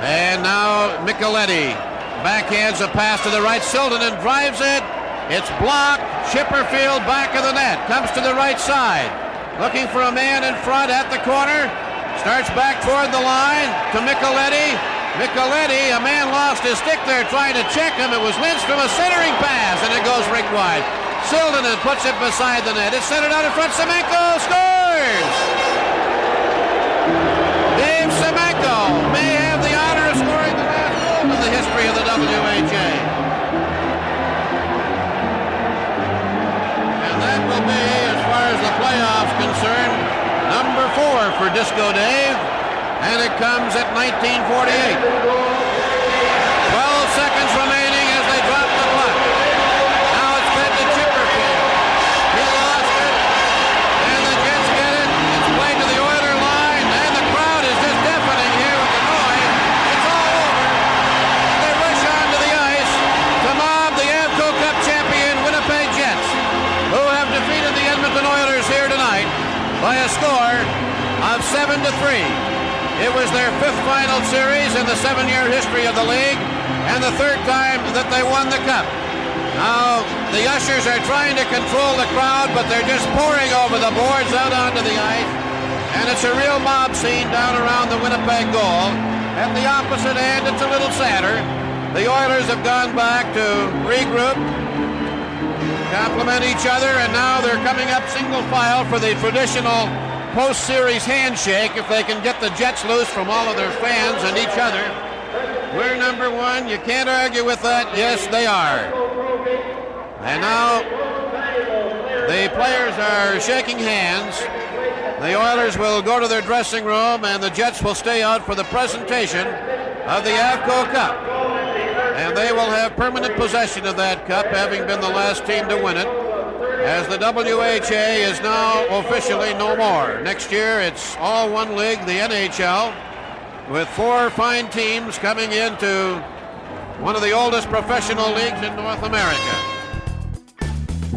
And now Micheletti backhands a pass to the right. Siltanen drives it. It's blocked. Chipperfield back of the net. Comes to the right side. Looking for a man in front at the corner. Starts back toward the line to Micheletti. Micheletti, a man lost his stick there trying to check him. It was Lindstrom, a centering pass, and it goes rink wide. Siltanen puts it beside the net. It's centered out in front. Semenko scores! Dave Semenko may have the honor of scoring the last goal in the history of the WHA. And that will be, as far as the playoffs concerned, number 4 for Disco Dave. And it comes at 1948. 12 seconds remaining as they drop the puck. Now it's fed to Chipperfield. He lost it. And the Jets get it. It's played to the Oiler line. And the crowd is just deafening here with the noise. It's all over. They rush onto the ice to mob the Avco Cup champion Winnipeg Jets, who have defeated the Edmonton Oilers here tonight by a score of 7-3. It was their 5th final series in the 7-year history of the league, and the 3rd time that they won the cup. Now, the ushers are trying to control the crowd, but they're just pouring over the boards out onto the ice, and it's a real mob scene down around the Winnipeg goal. At the opposite end, it's a little sadder. The Oilers have gone back to regroup, compliment each other, and now they're coming up single file for the traditional post-series handshake if they can get the Jets loose from all of their fans and each other. We're number 1. You can't argue with that. Yes, they are. And now the players are shaking hands. The Oilers will go to their dressing room, and the Jets will stay out for the presentation of the Avco Cup. And they will have permanent possession of that cup, having been the last team to win it, as the WHA is now officially no more. Next year, it's all one league, the NHL, with 4 fine teams coming into one of the oldest professional leagues in North America.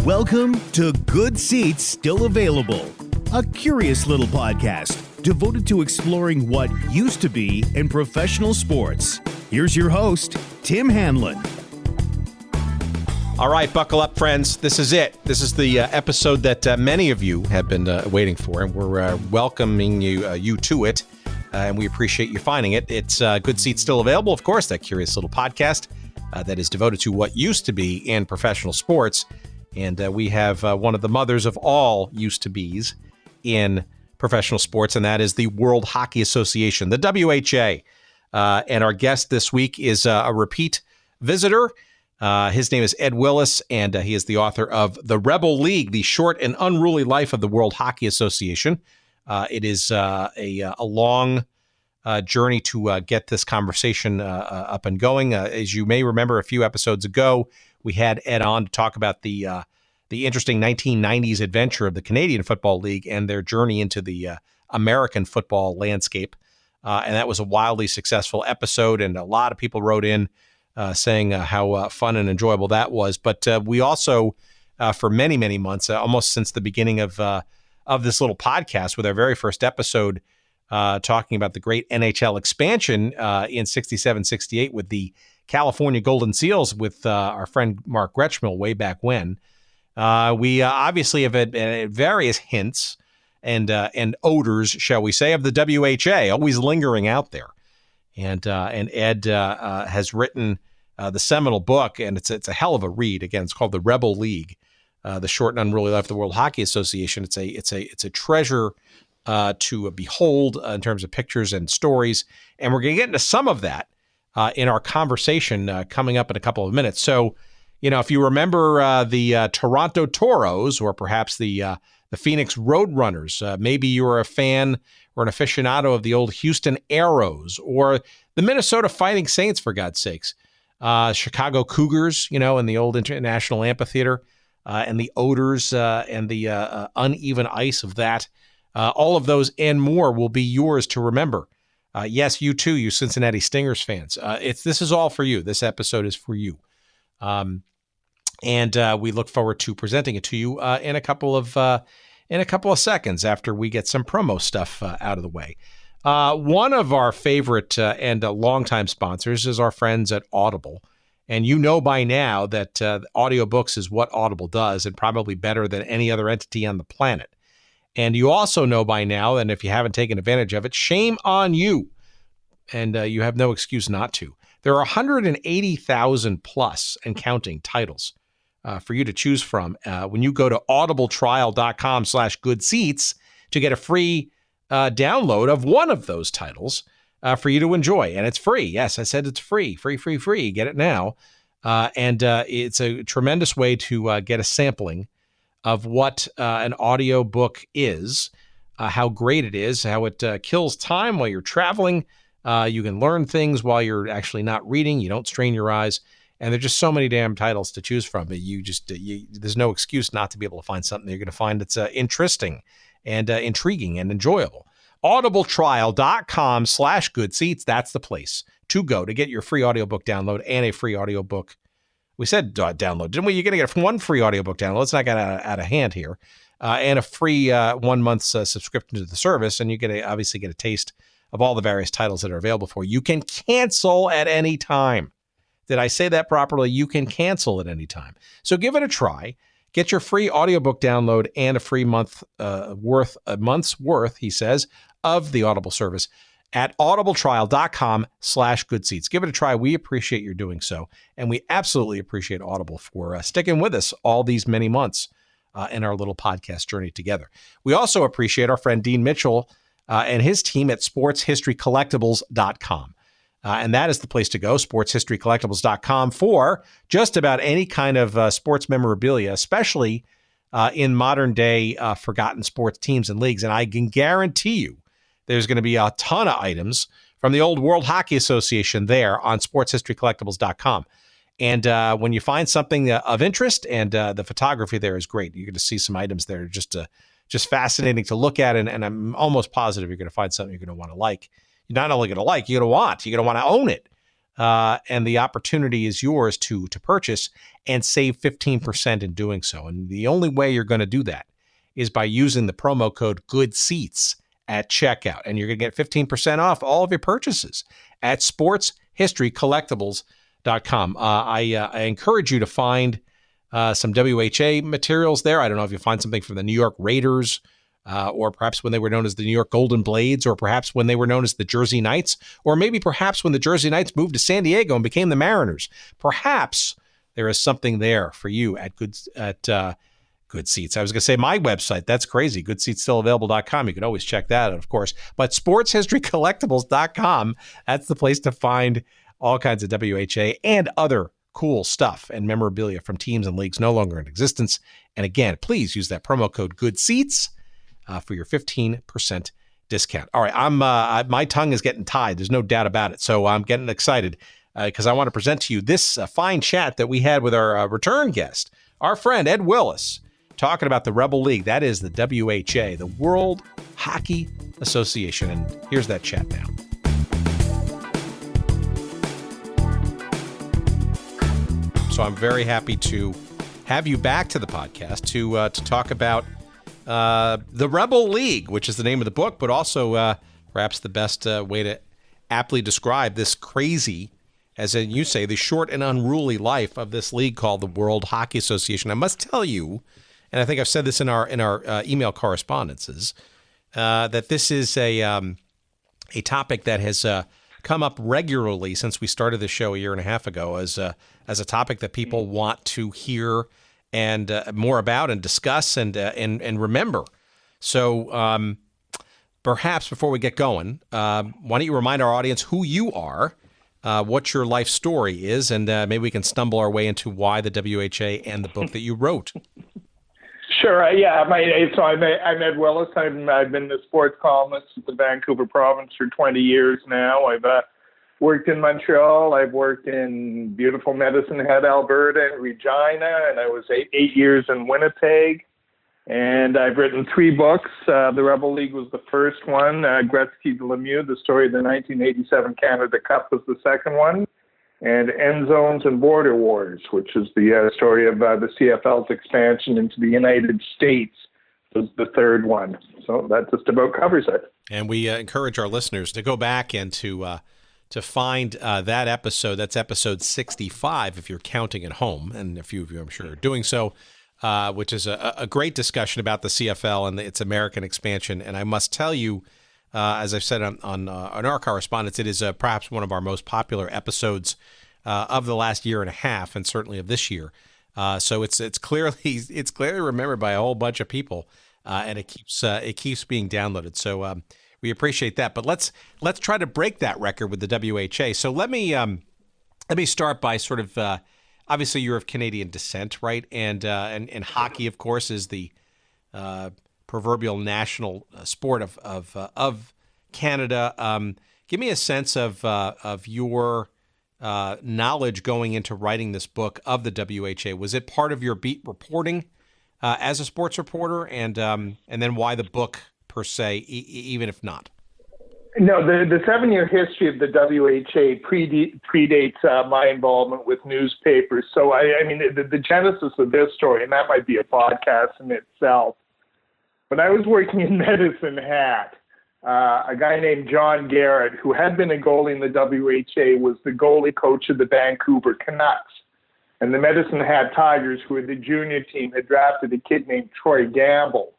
Welcome to Good Seats Still Available, a curious little podcast devoted to exploring what used to be in professional sports. Here's your host, Tim Hanlon. All right, buckle up, friends. This is it. This is the episode that many of you have been waiting for, and we're welcoming you to it, and we appreciate you finding it. It's Good Seats Still Available, of course, that curious little podcast that is devoted to what used to be in professional sports, and we have one of the mothers of all used-to-bes in professional sports, and that is the World Hockey Association, the WHA, and our guest this week is a repeat visitor. His name is Ed Willis, and he is the author of The Rebel League, The Short and Unruly Life of the World Hockey Association. It is a long journey to get this conversation up and going. As you may remember, a few episodes ago, we had Ed on to talk about the interesting 1990s adventure of the Canadian Football League and their journey into the American football landscape. And that was a wildly successful episode, and a lot of people wrote in saying how fun and enjoyable that was. But we also, for many, many months, almost since the beginning of this little podcast, with our very first episode talking about the great NHL expansion in 67-68 with the California Golden Seals with our friend Mark Gretschmill way back when, we obviously have had various hints and odors, shall we say, of the WHA always lingering out there. And Ed has written the seminal book, and it's a hell of a read. Again, it's called The Rebel League, The Short and Unruly Life of the World Hockey Association. It's a treasure to behold in terms of pictures and stories, and we're going to get into some of that in our conversation coming up in a couple of minutes. So, if you remember the Toronto Toros, or perhaps the Phoenix Roadrunners, maybe you're a fan or an aficionado of the old Houston Aeros, or the Minnesota Fighting Saints, for God's sakes, Chicago Cougars, in the old International Amphitheater, and the odors and the uneven ice of that. All of those and more will be yours to remember. Yes, you too, you Cincinnati Stingers fans. This is all for you. This episode is for you. And we look forward to presenting it to you in a couple of seconds after we get some promo stuff out of the way. One of our favorite and longtime sponsors is our friends at Audible. And you know by now that audiobooks is what Audible does, and probably better than any other entity on the planet. And you also know by now, and if you haven't taken advantage of it, shame on you. And you have no excuse not to. There are 180,000 plus and counting titles for you to choose from when you go to audibletrial.com/goodseats to get a free download of one of those titles for you to enjoy. And it's free. Yes, I said it's free. Free. Get it now. And it's a tremendous way to get a sampling of what an audiobook is, how great it is, how it kills time while you're traveling. You can learn things while you're actually not reading. You don't strain your eyes. And there's just so many damn titles to choose from. There's no excuse not to be able to find something you're going to find that's interesting and intriguing and enjoyable. audibletrial.com/goodseats. That's the place to go to get your free audiobook download and a free audiobook. We said download, didn't we? You're going to get one free audiobook download. Let's not get out of hand here. And a free 1 month subscription to the service. And you obviously get a taste of all the various titles that are available for you. You can cancel at any time. Did I say that properly? You can cancel at any time. So give it a try. Get your free audiobook download and a free month's worth, he says, of the Audible service at audibletrial.com/goodseats. Give it a try. We appreciate your doing so. And we absolutely appreciate Audible for sticking with us all these many months in our little podcast journey together. We also appreciate our friend Dean Mitchell and his team at sportshistorycollectibles.com. And that is the place to go, sportshistorycollectibles.com, for just about any kind of sports memorabilia, especially in modern day forgotten sports teams and leagues. And I can guarantee you there's going to be a ton of items from the old World Hockey Association there on sportshistorycollectibles.com. And when you find something of interest, and the photography there is great, you're going to see some items there just fascinating to look at. And I'm almost positive you're going to find something you're going to want to like. You're not only going to like, you're going to want to own it. And the opportunity is yours to purchase and save 15% in doing so. And the only way you're going to do that is by using the promo code GOODSEATS at checkout. And you're going to get 15% off all of your purchases at sportshistorycollectibles.com. I encourage you to find some WHA materials there. I don't know if you find something from the New York Raiders, or perhaps when they were known as the New York Golden Blades, or perhaps when they were known as the Jersey Knights, or maybe perhaps when the Jersey Knights moved to San Diego and became the Mariners. Perhaps there is something there for you at Good Seats. I was going to say my website. That's crazy. GoodSeatsStillAvailable.com. You can always check that out, of course. But SportsHistoryCollectibles.com, that's the place to find all kinds of WHA and other cool stuff and memorabilia from teams and leagues no longer in existence. And again, please use that promo code GOODSEATS for your 15% discount. All right, my tongue is getting tied. There's no doubt about it. So I'm getting excited because I want to present to you this fine chat that we had with our return guest, our friend Ed Willis, talking about the Rebel League. That is the WHA, the World Hockey Association. And here's that chat now. So I'm very happy to have you back to the podcast to talk about the Rebel League, which is the name of the book, but also perhaps the best way to aptly describe this crazy, as you say, the short and unruly life of this league called the World Hockey Association. I must tell you, and I think I've said this in our email correspondences, that this is a topic that has come up regularly since we started the show a year and a half ago as a topic that people want to hear and more about and discuss and remember. So perhaps before we get going, why don't you remind our audience who you are, what your life story is, and maybe we can stumble our way into why the WHA and the book that you wrote. Sure. Yeah. I'm Ed Willis. I've been the sports columnist at the Vancouver Province for 20 years now. I've worked in Montreal. I've worked in beautiful Medicine Hat, Alberta, and Regina, and I was 8 years in Winnipeg. And I've written 3 books. The Rebel League was the first one. Gretzky to Lemieux, the story of the 1987 Canada Cup, was the second one. And End Zones and Border Wars, which is the story of the CFL's expansion into the United States was the third one. So that just about covers it. And we encourage our listeners to go back and to find that episode. That's episode 65, if you're counting at home, and a few of you, I'm sure, are doing so, which is a great discussion about the CFL and its American expansion. And I must tell you, as I've said on our correspondence, it is perhaps one of our most popular episodes of the last year and a half, and certainly of this year. So it's clearly remembered by a whole bunch of people, and it keeps being downloaded. So we appreciate that. But let's try to break that record with the WHA. So let me start by sort of obviously you're of Canadian descent, right? And hockey, of course, is the proverbial national sport of Canada. Give me a sense of your knowledge going into writing this book of the WHA. Was it part of your beat reporting as a sports reporter, and then why the book per se, even if not? No, the 7-year history of the WHA predates my involvement with newspapers. So I mean, the genesis of this story, and that might be a podcast in itself. When I was working in Medicine Hat, a guy named John Garrett, who had been a goalie in the WHA, was the goalie coach of the Vancouver Canucks. And the Medicine Hat Tigers, who were the junior team, had drafted a kid named Troy Gamble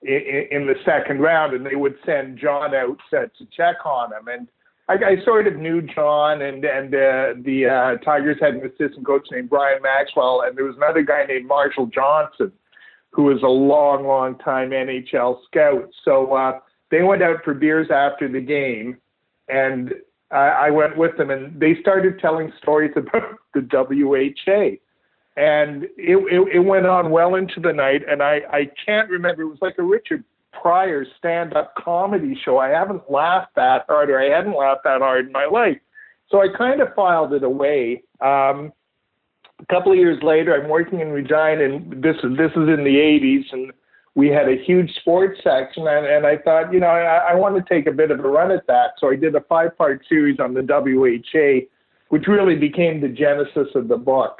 in the second round, and they would send John out to check on him. And I sort of knew John, and the Tigers had an assistant coach named Brian Maxwell, and there was another guy named Marshall Johnson, who was a long time NHL scout. So they went out for beers after the game, and I went with them, and they started telling stories about the WHA. And it went on well into the night, and I can't remember. It was like a Richard Pryor stand-up comedy show. I haven't laughed that hard, or I hadn't laughed that hard in my life. So I kind of filed it away. A couple of years later, I'm working in Regina, and this is in the 80s, and we had a huge sports section, and I thought, I want to take a bit of a run at that. So I did a 5-part series on the WHA, which really became the genesis of the book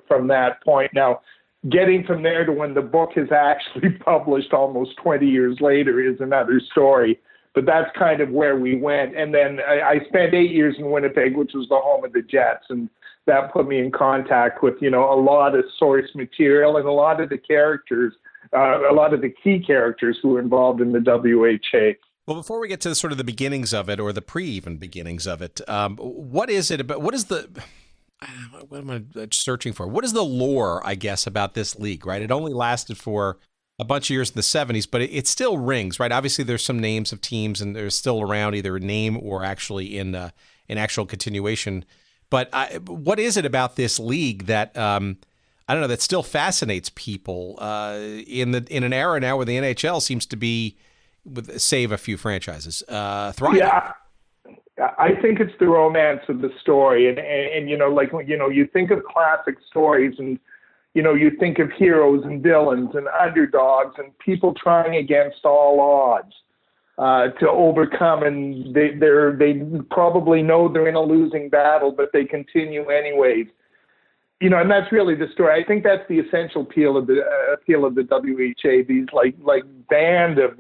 from that point. Now, getting from there to when the book is actually published almost 20 years later is another story. But that's kind of where we went. And then I spent 8 years in Winnipeg, which was the home of the Jets, and that put me in contact with, a lot of source material and a lot of the characters, a lot of the key characters who were involved in the WHA. Well, before we get to sort of the beginnings of it, or the pre-even beginnings of it, what is it about? What am I searching for? What is the lore, I guess, about this league, right? It only lasted for a bunch of years in the 70s, but it still rings, right? Obviously, there's some names of teams, and they're still around, either a name or actually in actual continuation. But what is it about this league that I don't know, that still fascinates people in an era now where the NHL seems to be, save a few franchises, thriving? Yeah, I think it's the romance of the story, and you think of classic stories, and you think of heroes and villains and underdogs and people trying against all odds to overcome, and they probably know they're in a losing battle, but they continue anyways. And that's really the story. I think that's the essential appeal of the WHA. These like band of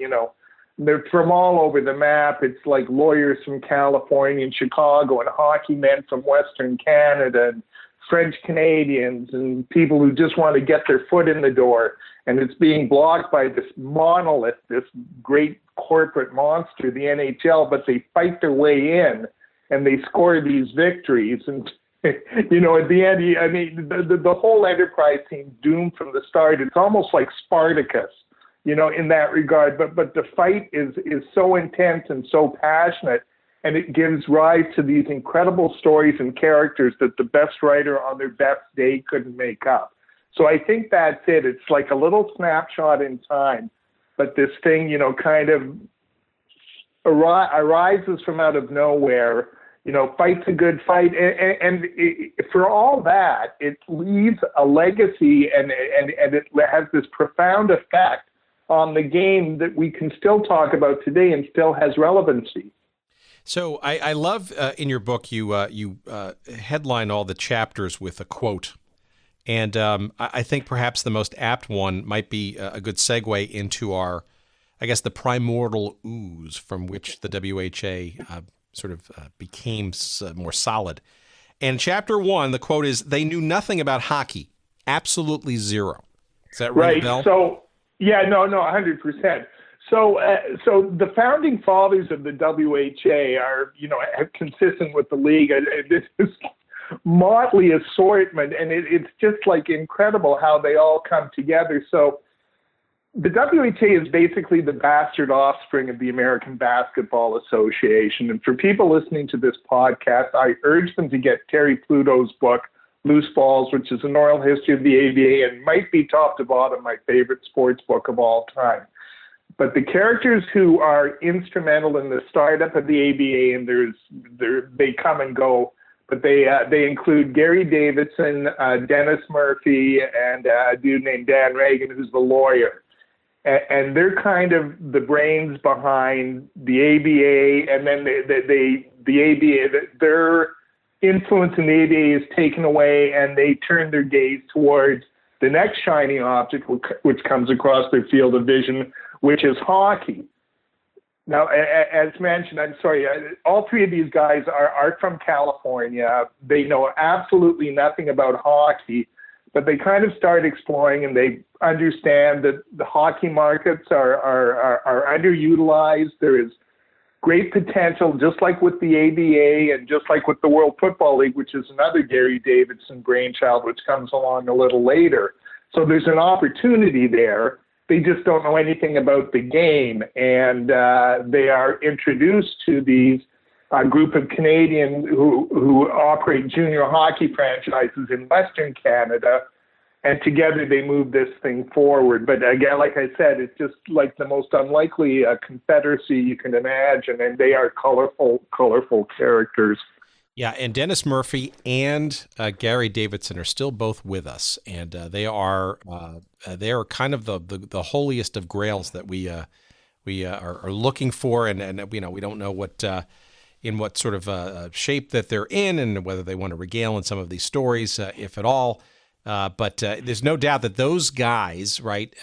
they're from all over the map. It's like lawyers from California and Chicago, and hockey men from Western Canada, and French Canadians, and people who just want to get their foot in the door. And it's being blocked by this monolith, this great corporate monster, the NHL, but they fight their way in, and they score these victories. And, at the end, I mean, the whole enterprise seems doomed from the start. It's almost like Spartacus, in that regard. But the fight is so intense and so passionate, and it gives rise to these incredible stories and characters that the best writer on their best day couldn't make up. So I think that's it. It's like a little snapshot in time, but this thing, kind of arises from out of nowhere, fights a good fight. And for all that, it leaves a legacy, and it has this profound effect on the game that we can still talk about today and still has relevancy. So I love in your book, you headline all the chapters with a quote. And I think perhaps the most apt one might be a good segue into our, I guess, the primordial ooze from which the WHA became more solid. And chapter 1, the quote is, "They knew nothing about hockey, absolutely zero." Is that ring a bell? So, yeah, no, 100%. So the founding fathers of the WHA are, consistent with the league. This is motley assortment, and it's just like incredible how they all come together. So the WHA is basically the bastard offspring of the American Basketball Association. And for people listening to this podcast, I urge them to get Terry Pluto's book, Loose Balls, which is an oral history of the ABA and might be top to bottom my favorite sports book of all time. But the characters who are instrumental in the startup of the ABA, and they come and go, but they include Gary Davidson, Dennis Murphy, and a dude named Dan Reagan, who's the lawyer. And they're kind of the brains behind the ABA, and then the ABA, their influence in the ABA is taken away, and they turn their gaze towards the next shiny object which comes across their field of vision, which is hockey. Now, as mentioned, I'm sorry, all three of these guys are from California. They know absolutely nothing about hockey, but they kind of start exploring, and they understand that the hockey markets are underutilized. There is great potential, just like with the ABA and just like with the World Football League, which is another Gary Davidson brainchild, which comes along a little later. So there's an opportunity there. They just don't know anything about the game, and they are introduced to these group of Canadians who operate junior hockey franchises in Western Canada, and together they move this thing forward. But again, like I said, it's just like the most unlikely confederacy you can imagine, and they are colorful characters. Yeah, and Dennis Murphy and Gary Davidson are still both with us, and they are kind of the holiest of grails that we are looking for, and we don't know what in what sort of shape that they're in, and whether they want to regale in some of these stories, if at all. But there's no doubt that those guys, right,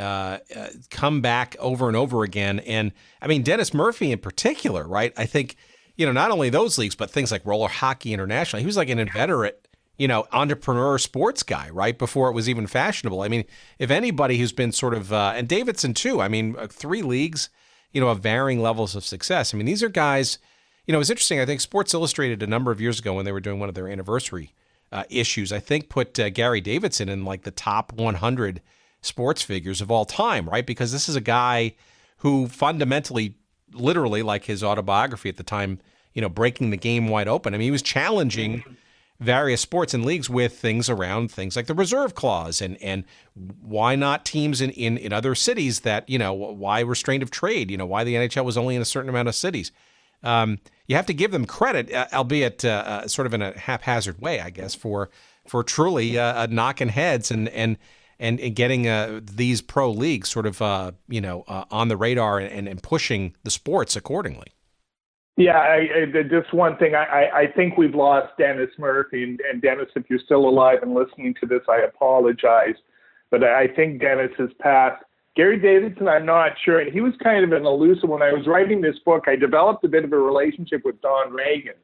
come back over and over again, and I mean Dennis Murphy in particular, right? I think. Not only those leagues, but things like Roller Hockey International. He was like an inveterate, entrepreneur sports guy, right? Before it was even fashionable. I mean, if anybody who's been sort of, and Davidson too, I mean, 3 leagues, of varying levels of success. I mean, these are guys, it was interesting. I think Sports Illustrated a number of years ago when they were doing one of their anniversary issues, I think put Gary Davidson in like the top 100 sports figures of all time, right? Because this is a guy who fundamentally, literally, like his autobiography at the time, breaking the game wide open. I mean, he was challenging various sports and leagues with things around things like the reserve clause and why not teams in other cities that, why restraint of trade, why the NHL was only in a certain amount of cities. You have to give them credit, albeit sort of in a haphazard way, I guess, for truly knocking heads and getting these pro leagues sort of, on the radar and pushing the sports accordingly. Yeah, just one thing. I think we've lost Dennis Murphy. And Dennis, if you're still alive and listening to this, I apologize. But I think Dennis has passed. Gary Davidson, I'm not sure. And he was kind of an elusive. When I was writing this book, I developed a bit of a relationship with Don Reagan,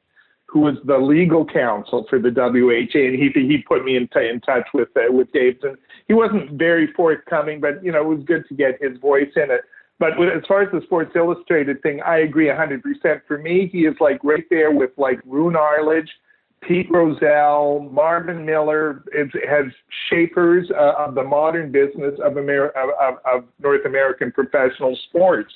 who was the legal counsel for the WHA, and he put me in touch with Davidson. He wasn't very forthcoming, but it was good to get his voice in it. But as far as the Sports Illustrated thing, I agree 100%. For me, he is like right there with like Roone Arledge, Pete Rozelle, Marvin Miller. It has shapers of the modern business of North American professional sports.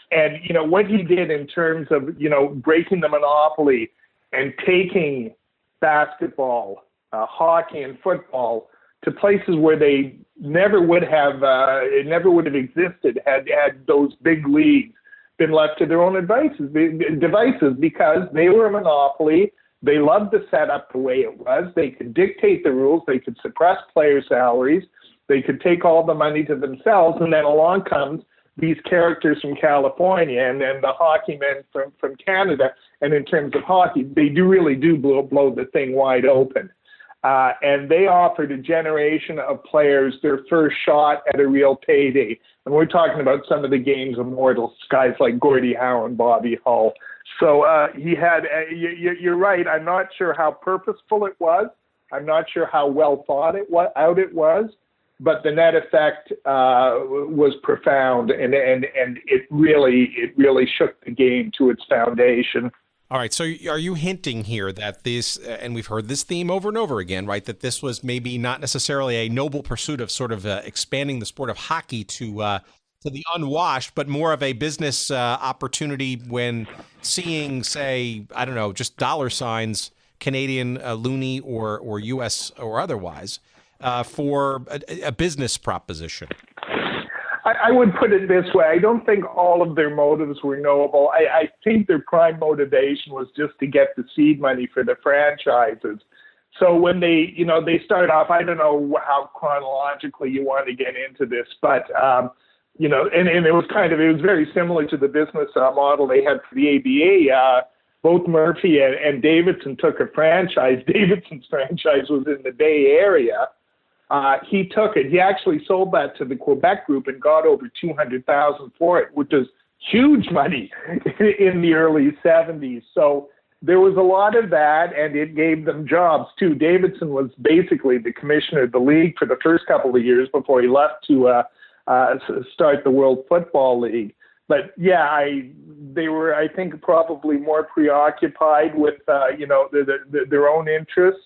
And what he did in terms of breaking the monopoly and taking basketball, hockey, and football to places where they never would have existed had those big leagues been left to their own devices, because they were a monopoly. They loved the setup the way it was. They could dictate the rules. They could suppress player salaries. They could take all the money to themselves. And then along comes these characters from California and then the hockey men from Canada. And in terms of hockey, they really do blow the thing wide open. and they offered a generation of players their first shot at a real payday. And we're talking about some of the game's immortals, guys like Gordie Howe and Bobby Hull. So he had, you're right, I'm not sure how purposeful it was. I'm not sure how well thought it was, but the net effect was profound, and it really shook the game to its foundation. All right, so are you hinting here that this, and we've heard this theme over and over again, right, that this was maybe not necessarily a noble pursuit of sort of expanding the sport of hockey to the unwashed, but more of a business opportunity when seeing, say, I don't know, just dollar signs, Canadian loonie or U.S. or otherwise, for a business proposition? I would put it this way. I don't think all of their motives were knowable. I think their prime motivation was just to get the seed money for the franchises. So when they start off, I don't know how chronologically you want to get into this, but, and it was very similar to the business model they had for the ABA. Both Murphy and Davidson took a franchise. Davidson's franchise was in the Bay Area. He took it. He actually sold that to the Quebec group and got over $200,000 for it, which is huge money in the early 70s. So there was a lot of that, and it gave them jobs too. Davidson was basically the commissioner of the league for the first couple of years before he left to start the World Football League. But yeah, they were, I think, probably more preoccupied with their own interests.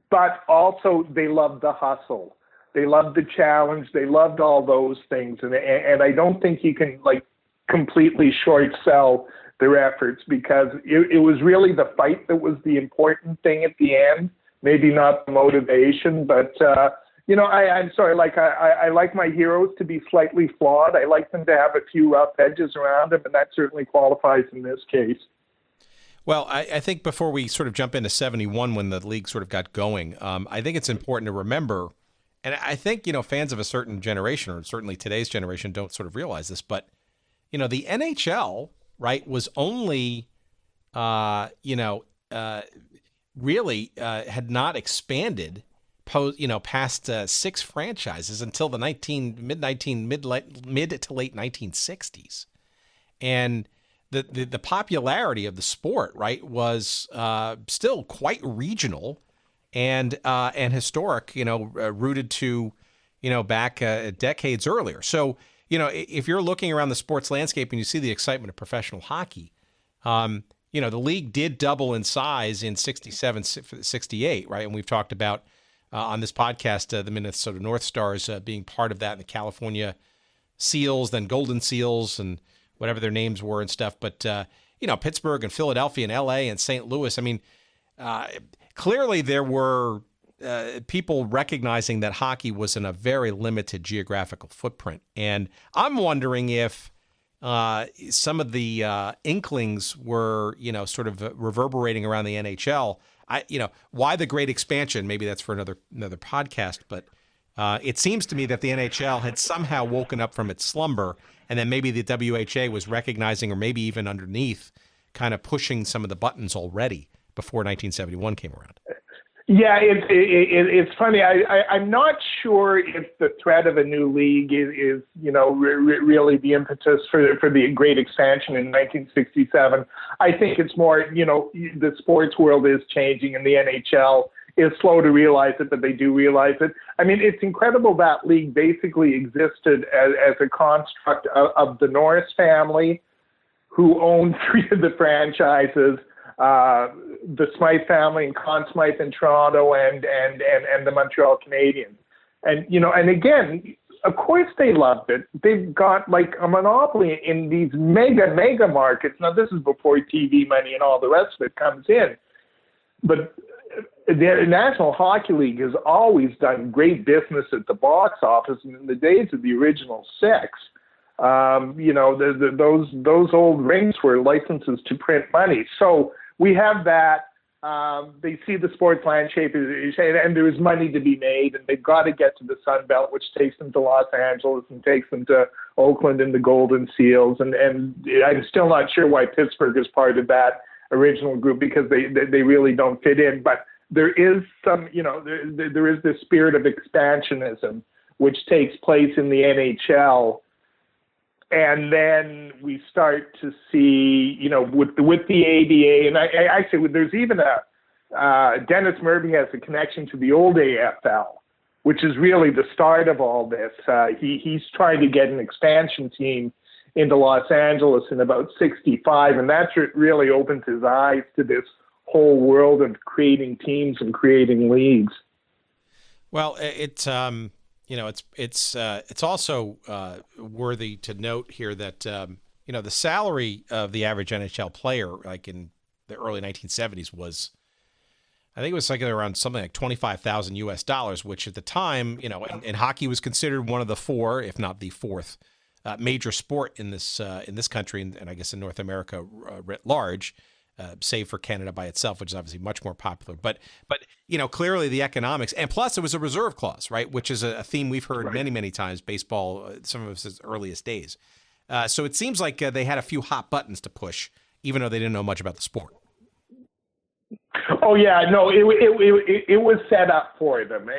But also they loved the hustle. They loved the challenge. They loved all those things. And I don't think you can completely short sell their efforts, because it was really the fight that was the important thing at the end, maybe not the motivation. But, I'm sorry, I like my heroes to be slightly flawed. I like them to have a few rough edges around them, and that certainly qualifies in this case. Well, I think before we sort of jump into 71, when the league sort of got going, I think it's important to remember, and I think, fans of a certain generation, or certainly today's generation, don't sort of realize this, but, the NHL, right, was only, really had not expanded past 6 franchises until the mid to late 1960s. And the popularity of the sport, right, was still quite regional and historic, rooted to, back decades earlier. So, if you're looking around the sports landscape and you see the excitement of professional hockey, the league did double in size in 67, 68, right? And we've talked about on this podcast the Minnesota North Stars being part of that, and the California Seals, then Golden Seals, and whatever their names were and stuff. But, Pittsburgh and Philadelphia and L.A. and St. Louis, I mean, clearly there were people recognizing that hockey was in a very limited geographical footprint. And I'm wondering if some of the inklings were, sort of reverberating around the NHL. Why the great expansion? Maybe that's for another podcast, but it seems to me that the NHL had somehow woken up from its slumber, and then maybe the WHA was recognizing, or maybe even underneath, kind of pushing some of the buttons already before 1971 came around. Yeah, it's funny. I'm not sure if the threat of a new league is really the impetus for the great expansion in 1967. I think it's more, the sports world is changing, and the NHL is slow to realize it, but they do realize it. I mean, it's incredible that league basically existed as a construct of the Norris family, who owned 3 of the franchises, the Smythe family and Conn Smythe in Toronto, and the Montreal Canadiens. And, and again, of course they loved it. They've got like a monopoly in these mega markets. Now, this is before TV money and all the rest of it comes in. But the National Hockey League has always done great business at the box office. And in the days of the original 6, those old rinks were licenses to print money. So we have that. They see the sports landscape, and there is money to be made, and they've got to get to the Sun Belt, which takes them to Los Angeles and takes them to Oakland and the Golden Seals. And I'm still not sure why Pittsburgh is part of that original group, because they really don't fit in. But there is some, there is this spirit of expansionism which takes place in the NHL. And then we start to see, with the ABA, and I say there's even Dennis Murphy has a connection to the old AFL, which is really the start of all this. He's trying to get an expansion team into Los Angeles in about 65, and that's what really opens his eyes to this whole world of creating teams and creating leagues. Well, it's also worthy to note here that the salary of the average NHL player, like in the early 1970s, was, I think it was like around something like $25,000 US, which at the time, and hockey was considered one of the four, if not the fourth, major sport in this country, and I guess in North America writ large. Save for Canada by itself, which is obviously much more popular. But clearly the economics, and plus it was a reserve clause, right? Which is a theme we've heard many, many times, baseball, some of its earliest days. So it seems like they had a few hot buttons to push, even though they didn't know much about the sport. Oh yeah, no, it was set up for them,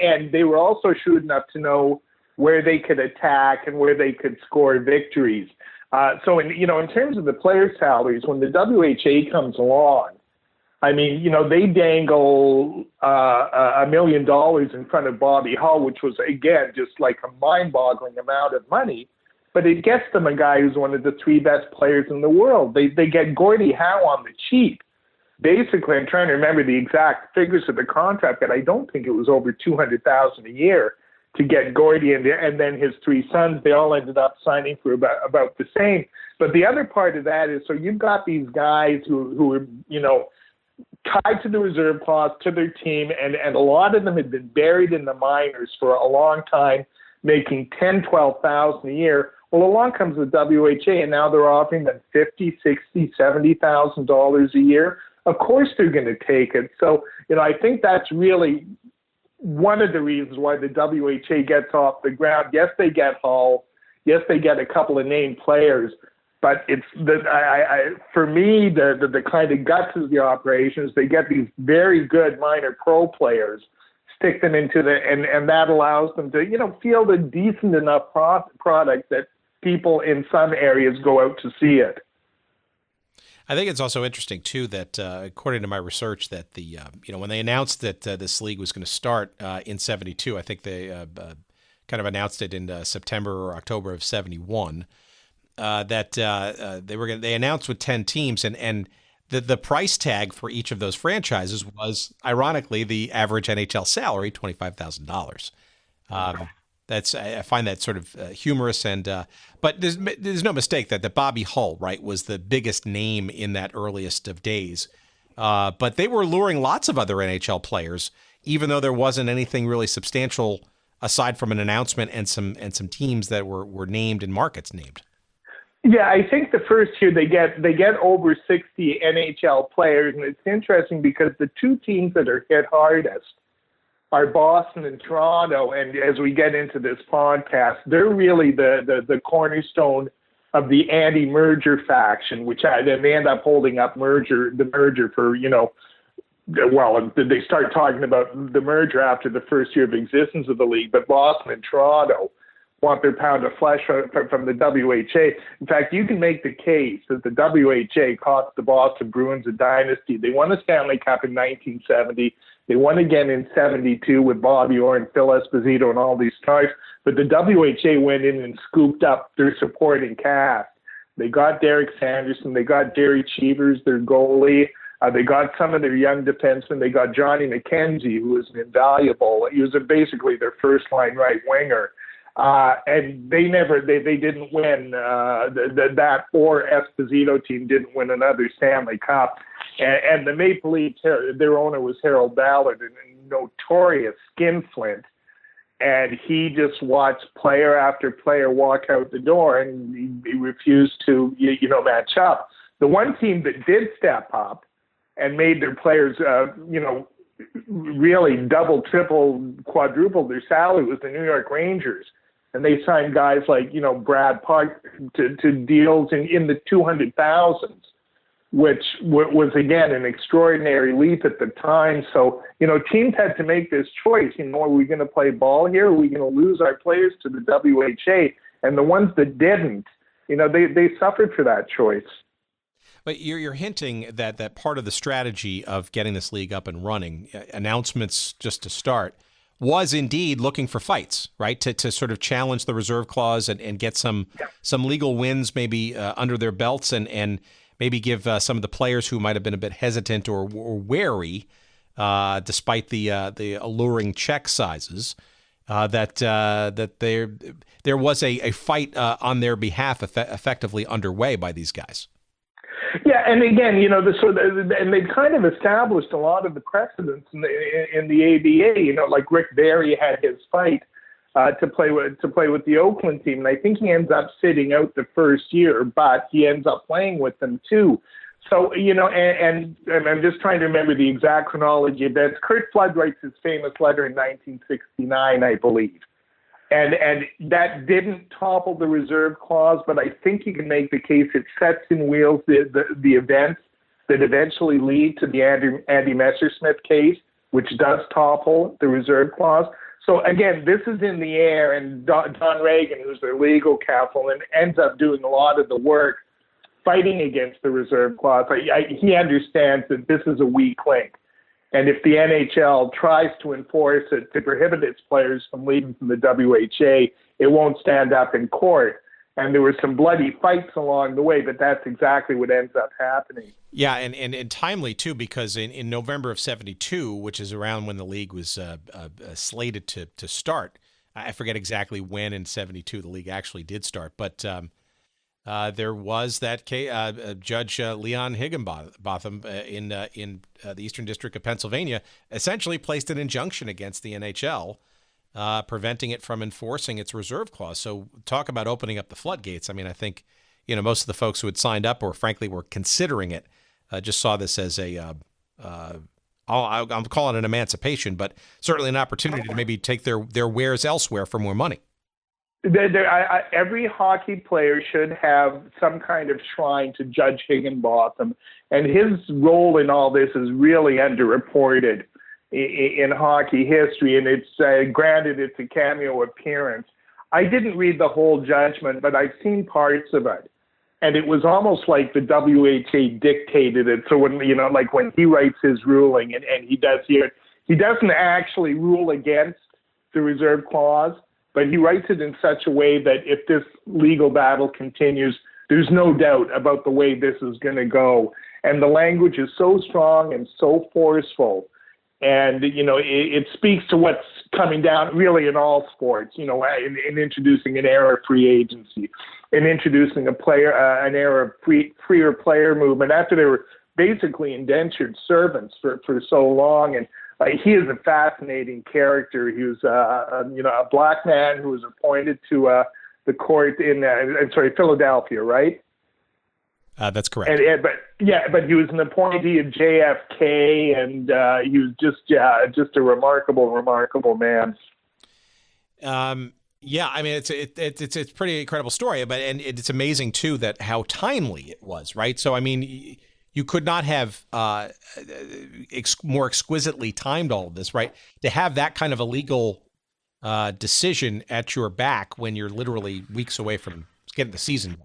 and they were also shrewd enough to know where they could attack and where they could score victories. So in terms of the player salaries, when the WHA comes along, I mean, they dangle $1 million in front of Bobby Hull, which was, again, just like a mind-boggling amount of money. But it gets them a guy who's one of the three best players in the world. They get Gordie Howe on the cheap. Basically, I'm trying to remember the exact figures of the contract, but I don't think it was over $200,000 a year to get Gordie and then his three sons. They all ended up signing for about the same. But the other part of that is, so you've got these guys who are, tied to the reserve clause, to their team, and a lot of them had been buried in the minors for a long time, making $10,000-12,000 a year. Well, along comes the WHA, and now they're offering them $50,000, $60,000, $70,000 a year. Of course they're going to take it. So, I think that's really one of the reasons why the WHA gets off the ground. Yes, they get Hull. Yes, they get a couple of named players. But it's for me, the kind of guts of the operations, they get these very good minor pro players, stick them into and that allows them to, field a decent enough product that people in some areas go out to see it. I think it's also interesting too that according to my research that the when they announced that this league was going to start in '72, I think they kind of announced it in September or October of '71. That they announced with 10 teams, and the price tag for each of those franchises was ironically the average NHL salary, $25,000. I find that sort of humorous, but there's no mistake that Bobby Hull, right, was the biggest name in that earliest of days. But they were luring lots of other NHL players, even though there wasn't anything really substantial aside from an announcement and some teams that were named and markets named. Yeah, I think the first year they get over 60 NHL players, and it's interesting because the two teams that are hit hardest are Boston and Toronto, and as we get into this podcast, they're really the cornerstone of the anti-merger faction, which they end up holding up the merger for, well, they start talking about the merger after the first year of existence of the league, but Boston and Toronto want their pound of flesh from the WHA. In fact, you can make the case that the WHA cost the Boston Bruins a dynasty. They won the Stanley Cup in 1970. They won again in 72 with Bobby Orr and Phil Esposito and all these stars. But the WHA went in and scooped up their supporting cast. They got Derek Sanderson. They got Jerry Cheevers, their goalie. They got some of their young defensemen. They got Johnny McKenzie, who was an invaluable. He was basically their first-line right winger. And they didn't win that or Esposito team didn't win another Stanley Cup. And the Maple Leafs, their owner was Harold Ballard, a notorious skinflint. And he just watched player after player walk out the door, and he refused to, match up. The one team that did step up and made their players, really double, triple, quadruple their salary was the New York Rangers. And they signed guys like, Brad Park to deals in the 200,000s. which was, again, an extraordinary leap at the time. So, teams had to make this choice. Are we going to play ball here? Or are we going to lose our players to the WHA? And the ones that didn't, they suffered for that choice. But you're hinting that part of the strategy of getting this league up and running, announcements just to start, was indeed looking for fights, right? To sort of challenge the reserve clause and get some legal wins maybe under their belts and maybe give some of the players who might have been a bit hesitant or wary, despite the alluring check sizes, that there was a fight on their behalf effectively underway by these guys. Yeah, and again, and they've kind of established a lot of the precedents in the ABA. Like Rick Barry had his fight to play with the Oakland team, and I think he ends up sitting out the first year, but he ends up playing with them too. So and I'm just trying to remember the exact chronology of events. Curt Flood writes his famous letter in 1969, I believe. And that didn't topple the reserve clause, but I think you can make the case it sets in wheels the events that eventually lead to the Andy Messersmith case, which does topple the reserve clause. So again, this is in the air, and Don Reagan, who's their legal counsel, and ends up doing a lot of the work fighting against the reserve clause. He understands that this is a weak link. And if the NHL tries to enforce it to prohibit its players from leaving from the WHA, it won't stand up in court. And there were some bloody fights along the way, but that's exactly what ends up happening. Yeah, and timely, too, because in November of 72, which is around when the league was slated to start, I forget exactly when in 72 the league actually did start, but there was that case, Judge Leon Higginbotham in the Eastern District of Pennsylvania essentially placed an injunction against the NHL, preventing it from enforcing its reserve clause. So talk about opening up the floodgates. I mean, I think most of the folks who had signed up or frankly were considering it just saw this as I'm calling it an emancipation, but certainly an opportunity to maybe take their wares elsewhere for more money. Every hockey player should have some kind of shrine to Judge Higginbotham, and his role in all this is really underreported in hockey history, and it's granted it's a cameo appearance. I didn't read the whole judgment, but I've seen parts of it, and it was almost like the WHA dictated it. So when like when he writes his ruling, and he does here, he doesn't actually rule against the reserve clause, but he writes it in such a way that if this legal battle continues, there's no doubt about the way this is going to go. And the language is so strong and so forceful. And, it speaks to what's coming down really in all sports, in introducing an era of free agency, in introducing an era of freer player movement after they were basically indentured servants for so long. And he is a fascinating character. He was, a black man who was appointed to the court in, Philadelphia, right? That's correct. But he was an appointee of JFK, and he was just a remarkable man. Yeah, I mean it's a pretty incredible story, and it's amazing too that how timely it was, right? So I mean, you could not have more exquisitely timed all of this, right? To have that kind of a legal decision at your back when you're literally weeks away from getting the season going.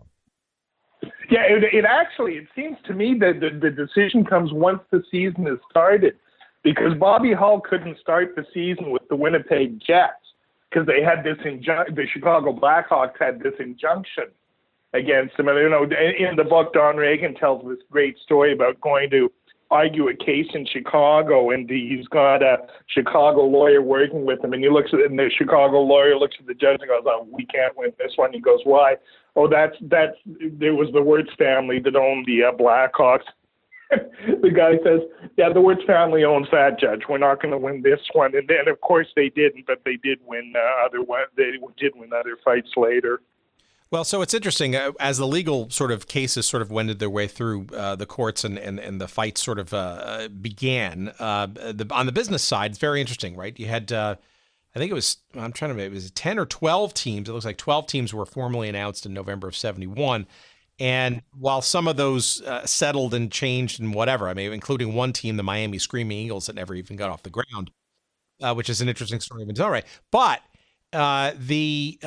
Yeah, it seems to me that the decision comes once the season is started, because Bobby Hull couldn't start the season with the Winnipeg Jets because they had this the Chicago Blackhawks had this injunction against him. And, in the book, Don Reagan tells this great story about going to argue a case in Chicago, and he's got a Chicago lawyer working with him, and the Chicago lawyer looks at the judge and goes, "Oh, we can't win this one." He goes, "Why?" "Oh, there was the Wirtz family that owned the Blackhawks." The guy says, "Yeah, the Wirtz family owns that, Judge. We're not going to win this one." And then, of course, they didn't, but they did win They did win other fights later. Well, so it's interesting as the legal sort of cases sort of wended their way through the courts and the fights sort of began. On the business side, it's very interesting, right? You had, I think it was, it was 10 or 12 teams. It looks like 12 teams were formally announced in November of 71. And while some of those settled and changed and whatever, I mean, including one team, the Miami Screaming Eagles, that never even got off the ground, which is an interesting story of its own right. But the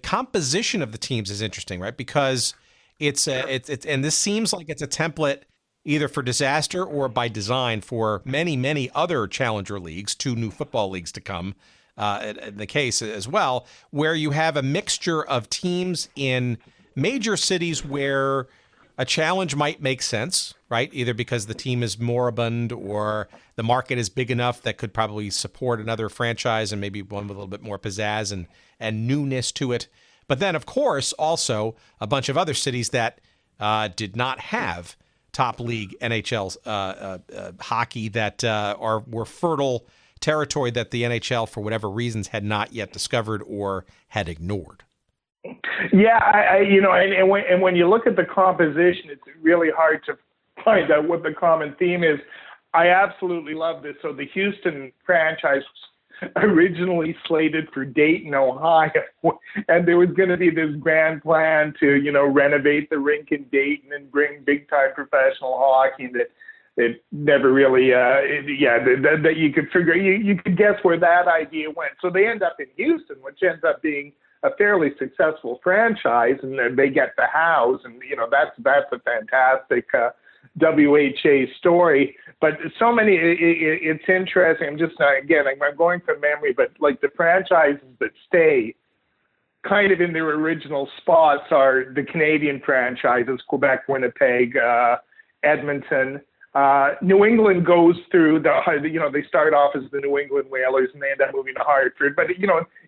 composition of the teams is interesting, right? Because it's and this seems like it's a template either for disaster or by design for many other challenger leagues, 2 new football leagues to come. In the case as well, where you have a mixture of teams in major cities where a challenge might make sense, right? Either because the team is moribund or the market is big enough that could probably support another franchise and maybe one with a little bit more pizzazz and newness to it. But then, of course, also a bunch of other cities that did not have top league NHL hockey that were fertile territory that the NHL, for whatever reasons, had not yet discovered or had ignored. Yeah, and when you look at the composition, it's really hard to find out what the common theme is. I absolutely love this. So the Houston franchise was originally slated for Dayton, Ohio, and there was going to be this grand plan to, renovate the rink in Dayton and bring big-time professional hockey that never really, that you could figure, you could guess where that idea went. So they end up in Houston, which ends up being a fairly successful franchise, and then they get the house, and that's a fantastic WHA story. But so many, it's interesting. I'm just again, I'm going from memory, but like the franchises that stay kind of in their original spots are the Canadian franchises: Quebec, Winnipeg, Edmonton. New England goes through they start off as the New England Whalers and they end up moving to Hartford. But,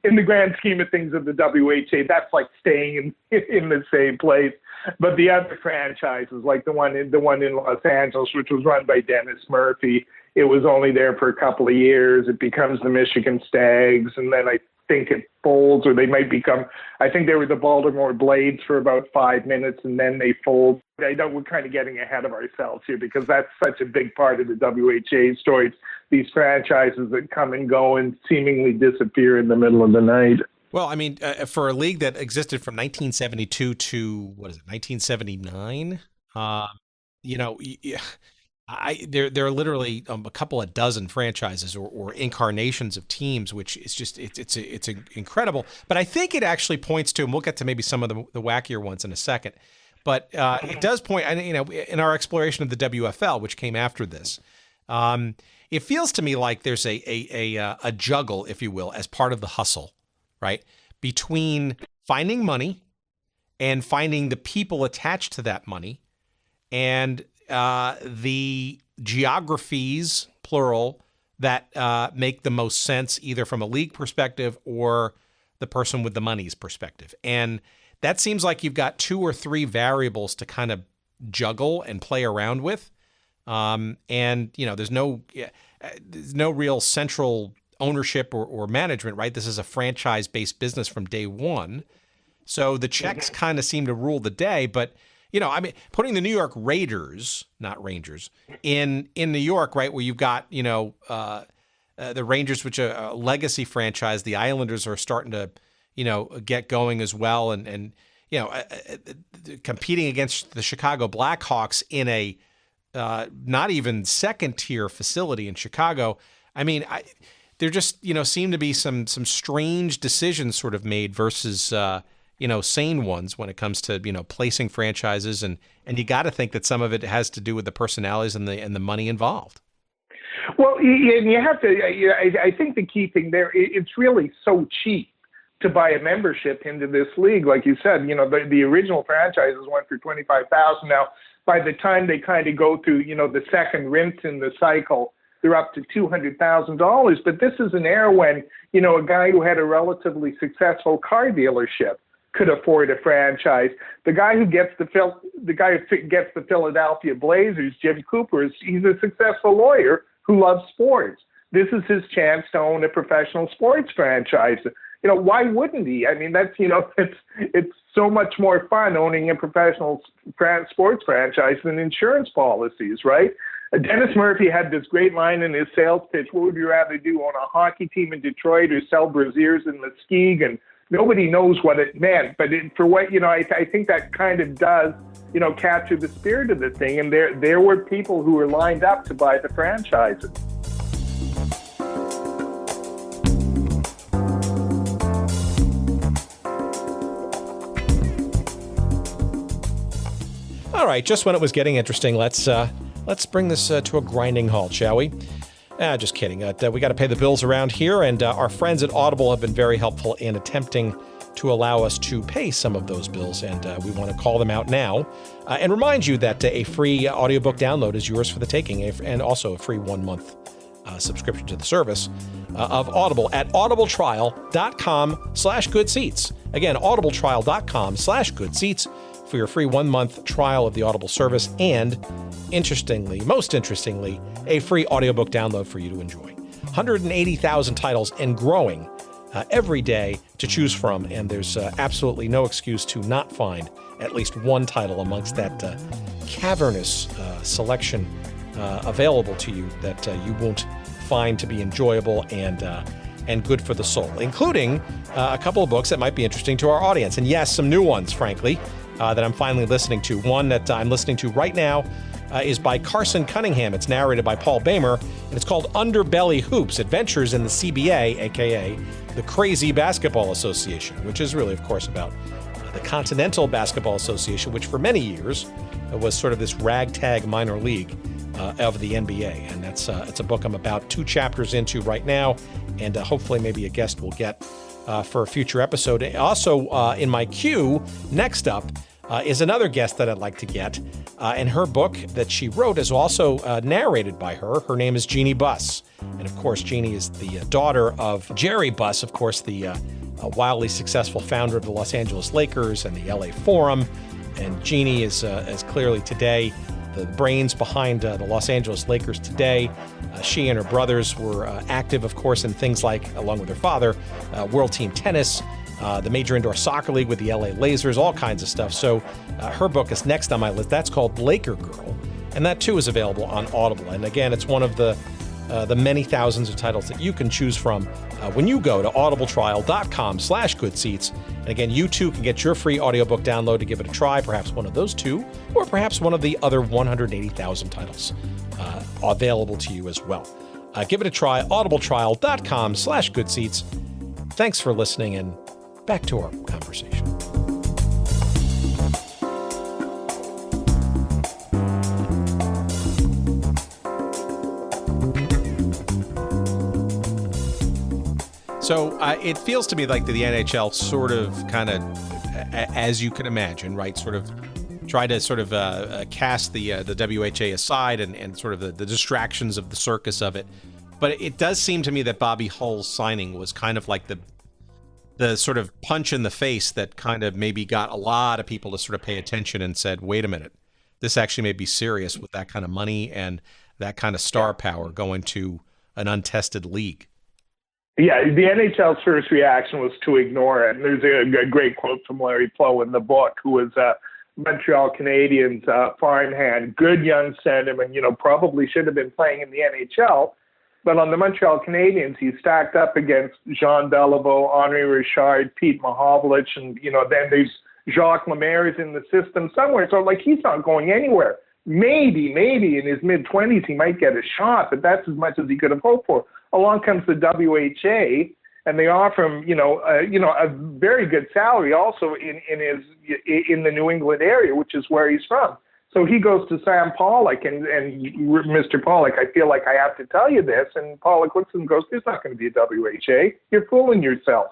in the grand scheme of things of the WHA, that's like staying in the same place. But the other franchises, like the one in Los Angeles, which was run by Dennis Murphy, it was only there for a couple of years. It becomes the Michigan Stags, and then I think it folds, or they might become, I think they were the Baltimore Blades for about 5 minutes, and then they fold. I know we're kind of getting ahead of ourselves here because that's such a big part of the WHA story. It's these franchises that come and go and seemingly disappear in the middle of the night. Well, I mean, for a league that existed from 1972 to, 1979, there are literally a couple of dozen franchises or incarnations of teams, which is just it's incredible. But I think it actually points to, and we'll get to maybe some of the wackier ones in a second. But it does point, in our exploration of the WFL, which came after this, it feels to me like there's a juggle, if you will, as part of the hustle, right, between finding money and finding the people attached to that money, and the geographies, plural, that make the most sense either from a league perspective or the person with the money's perspective. And that seems like you've got 2 or 3 variables to kind of juggle and play around with. There's no real central ownership or management, right? This is a franchise-based business from day one. So the checks kind of seem to rule the day, but putting the New York Raiders, not Rangers, in New York, right, where you've got, the Rangers, which are a legacy franchise, the Islanders are starting to, get going as well, and competing against the Chicago Blackhawks in a not even second-tier facility in Chicago. I mean, there just, seem to be some strange decisions sort of made versus sane ones when it comes to, placing franchises. And you got to think that some of it has to do with the personalities and the money involved. Well, and you have to, I think the key thing there, it's really so cheap to buy a membership into this league. Like you said, the original franchises went for $25,000. Now, by the time they kind of go through, the second rinse in the cycle, they're up to $200,000. But this is an era when, a guy who had a relatively successful car dealership could afford a franchise. The guy who gets the Philadelphia Blazers, Jim Cooper, he's a successful lawyer who loves sports. This is his chance to own a professional sports franchise. Why wouldn't he? I mean, that's, it's so much more fun owning a professional sports franchise than insurance policies, right? Dennis Murphy had this great line in his sales pitch: what would you rather do, own a hockey team in Detroit or sell braziers in Muskegon? nobody knows what it meant. But for what, I think that kind of does, capture the spirit of the thing. And there were people who were lined up to buy the franchises. All right, just when it was getting interesting, let's bring this to a grinding halt, shall we? Just kidding. We got to pay the bills around here, and our friends at Audible have been very helpful in attempting to allow us to pay some of those bills, and we want to call them out now and remind you that a free audiobook download is yours for the taking, and also a free 1-month subscription to the service of Audible at audibletrial.com/goodseats. Again, audibletrial.com/goodseats for your free 1-month trial of the Audible service, and most interestingly, a free audiobook download for you to enjoy. 180,000 titles and growing every day to choose from, and there's absolutely no excuse to not find at least one title amongst that cavernous selection available to you that you won't find to be enjoyable and good for the soul, including a couple of books that might be interesting to our audience. And yes, some new ones, frankly, that I'm finally listening to. One that I'm listening to right now is by Carson Cunningham. It's narrated by Paul Bamer, and it's called Underbelly Hoops, Adventures in the CBA, a.k.a. the Crazy Basketball Association, which is really, of course, about the Continental Basketball Association, which for many years was sort of this ragtag minor league of the NBA. And it's a book I'm about 2 chapters into right now, and hopefully maybe a guest will get for a future episode. Also, in my queue, next up, is another guest that I'd like to get, and her book that she wrote is also narrated by her. Her name is Jeanie Buss, and of course, Jeanie is the daughter of Jerry Buss, of course, the wildly successful founder of the Los Angeles Lakers and the LA Forum, and Jeanie is clearly today the brains behind the Los Angeles Lakers today. She and her brothers were active, of course, in things like, along with her father, World Team Tennis, the Major Indoor Soccer League with the LA Lasers, all kinds of stuff. So her book is next on my list. That's called Laker Girl, and that too is available on Audible. And again, it's one of the many thousands of titles that you can choose from when you go to audibletrial.com/goodseats. And again, you too can get your free audiobook download to give it a try, perhaps one of those 2, or perhaps one of the other 180,000 titles available to you as well. Give it a try, audibletrial.com/goodseats. Thanks for listening, and back to our conversation. So it feels to me like the NHL sort of kind of, as you can imagine, right, sort of try to sort of cast the WHA aside and sort of the distractions of the circus of it. But it does seem to me that Bobby Hull's signing was kind of like the sort of punch in the face that kind of maybe got a lot of people to sort of pay attention and said, wait a minute, this actually may be serious with that kind of money and that kind of star power going to an untested league. Yeah, the NHL's first reaction was to ignore it. And there's a great quote from Larry Poe in the book, who was Montreal Canadiens farmhand, good young centerman, probably should have been playing in the NHL. But on the Montreal Canadiens, he stacked up against Jean Beliveau, Henri Richard, Pete Mahovlich, and, then there's Jacques Lemaire in the system somewhere. So, he's not going anywhere. Maybe in his mid-20s he might get a shot, but that's as much as he could have hoped for. Along comes the WHA, and they offer him, a very good salary also in the New England area, which is where he's from. So he goes to Sam Pollock, and Mr. Pollock, I feel like I have to tell you this. And Pollock looks at him and goes, there's not going to be a WHA. You're fooling yourself.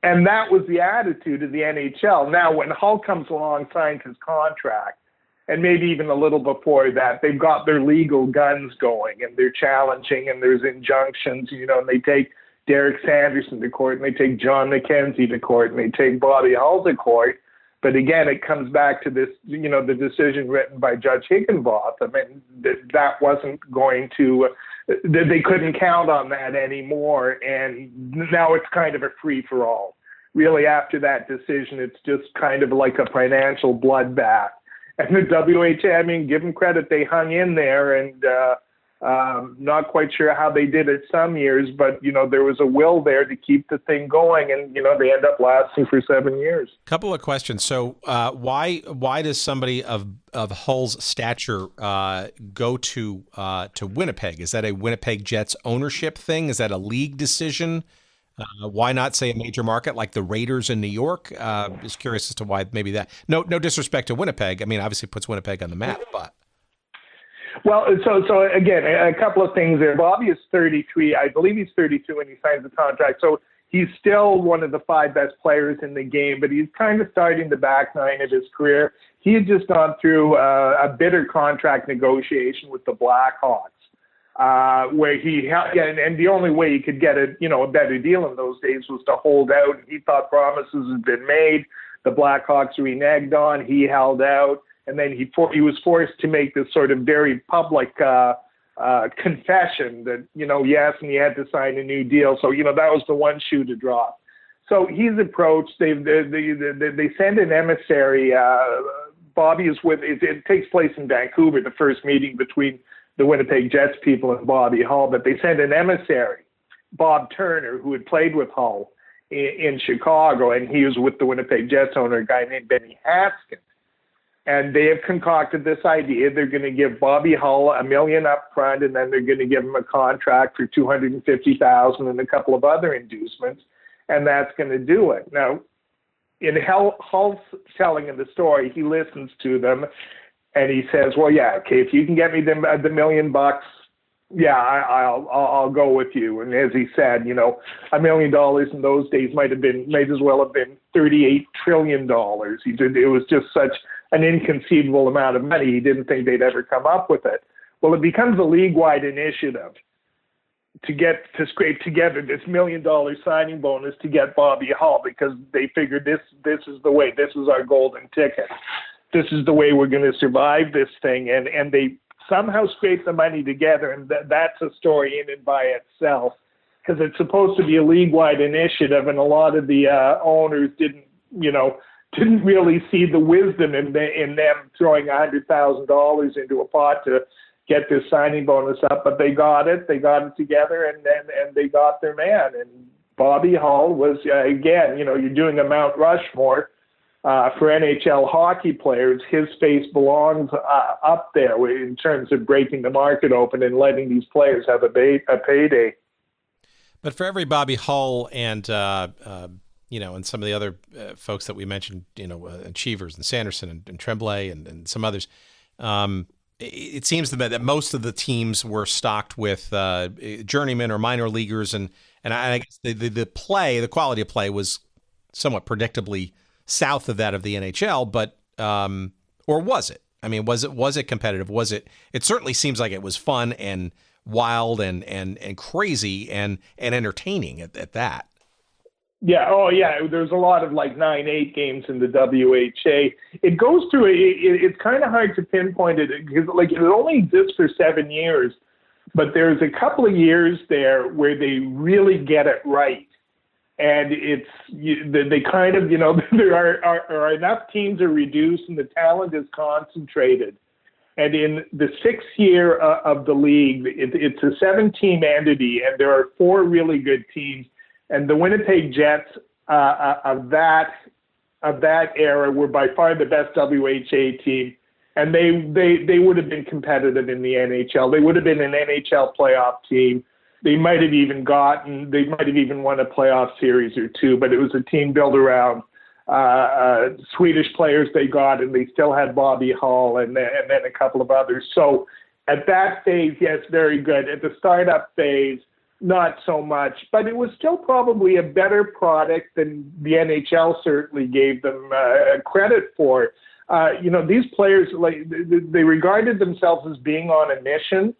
And that was the attitude of the NHL. Now, when Hull comes along, signs his contract, and maybe even a little before that, they've got their legal guns going, and they're challenging, and there's injunctions, and they take Derek Sanderson to court, and they take John McKenzie to court, and they take Bobby Hull to court. But again, it comes back to this, the decision written by Judge Higginbotham. I mean, that wasn't going to, they couldn't count on that anymore. And now it's kind of a free-for-all. Really, after that decision, it's just kind of like a financial bloodbath. And the WHA, give them credit, they hung in there, and Not quite sure how they did it some years, but, there was a will there to keep the thing going, and, they end up lasting for 7 years. Couple of questions. So why does somebody of Hull's stature go to Winnipeg? Is that a Winnipeg Jets ownership thing? Is that a league decision? Why not say a major market like the Raiders in New York? Just curious as to why maybe that. No disrespect to Winnipeg. I mean, obviously it puts Winnipeg on the map, but. Well, so again, a couple of things there. Bobby is 33. I believe he's 32 when he signs the contract. So he's still one of the 5 best players in the game, but he's kind of starting the back nine of his career. He had just gone through a bitter contract negotiation with the Blackhawks, where and the only way he could get a better deal in those days was to hold out. He thought promises had been made. The Blackhawks reneged on. He held out. And then he was forced to make this sort of very public confession that, yes, and he had to sign a new deal. So, that was the one shoe to drop. So he's approached. They send an emissary. Bobby is with. It takes place in Vancouver, the first meeting between the Winnipeg Jets people and Bobby Hull. But they send an emissary, Bob Turner, who had played with Hull in Chicago, and he was with the Winnipeg Jets owner, a guy named Benny Haskins. And they have concocted this idea. They're going to give Bobby Hull $1 million up front, and then they're going to give him a contract for $250,000 and a couple of other inducements, and that's going to do it. Now, in Hull's telling of the story, he listens to them, and he says, "Well, yeah, okay, if you can get me the $1 million, yeah, I'll go with you." And as he said, $1 million in those days might as well have been $38 trillion. It was just such an inconceivable amount of money. He didn't think they'd ever come up with it. Well, it becomes a league-wide initiative to scrape together this $1 million signing bonus to get Bobby Hull, because they figured this is the way. This is our golden ticket. This is the way we're going to survive this thing. And they somehow scrape the money together, and that's a story in and by itself, because it's supposed to be a league-wide initiative, and a lot of the owners didn't really see the wisdom in them throwing $100,000 into a pot to get this signing bonus up. But they got it together, and they got their man. And Bobby Hull was, again, you're doing a Mount Rushmore for NHL hockey players. His face belongs up there in terms of breaking the market open and letting these players have a payday. But for every Bobby Hull and and some of the other folks that we mentioned, Achievers and Sanderson and Tremblay and some others, it seems that most of the teams were stocked with journeymen or minor leaguers, and I guess the quality of play was somewhat predictably south of that of the NHL, but or was it? I mean, was it competitive? Was it? It certainly seems like it was fun and wild and crazy and entertaining at that. Yeah. Oh, yeah. There's a lot of 9-8 games in the WHA. It goes through. It's kind of hard to pinpoint it because it only exists for 7 years, but there's a couple of years there where they really get it right, and they kind of there are enough teams are reduced and the talent is concentrated. And in the 6th year of the league, it's a 7-team entity, and there are 4 really good teams. And the Winnipeg Jets of that era were by far the best WHA team, and they would have been competitive in the NHL. They would have been an NHL playoff team. They might have even won a playoff series or two. But it was a team built around Swedish players they got, and they still had Bobby Hull and then a couple of others. So at that phase, yes, very good. At the startup phase, not so much, but it was still probably a better product than the NHL certainly gave them credit for. These players, they regarded themselves as being on a mission.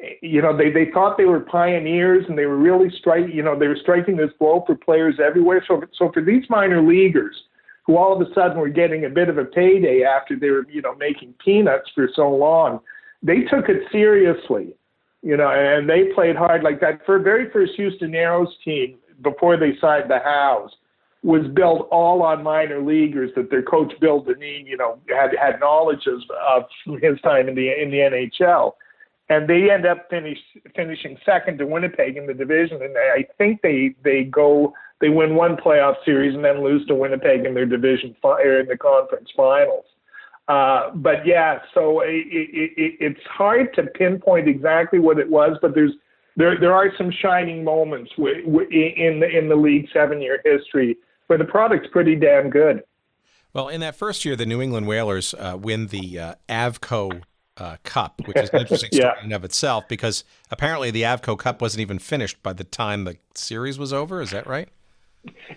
They thought they were pioneers, and they were really they were striking this blow for players everywhere. So for these minor leaguers, who all of a sudden were getting a bit of a payday after they were, making peanuts for so long, they took it seriously. And they played hard. Like that very first Houston Aeros team, before they signed the House, was built all on minor leaguers that their coach Bill Dineen, had knowledge of from his time in the NHL. and they end up finishing second to Winnipeg in the division. And I think they win one playoff series and then lose to Winnipeg in their division in the conference finals. But yeah, so it's hard to pinpoint exactly what it was, but there are some shining moments in the league's 7-year history where the product's pretty damn good. Well, in that first year, the New England Whalers win the Avco Cup, which is an interesting story in and of itself, because apparently the Avco Cup wasn't even finished by the time the series was over. Is that right?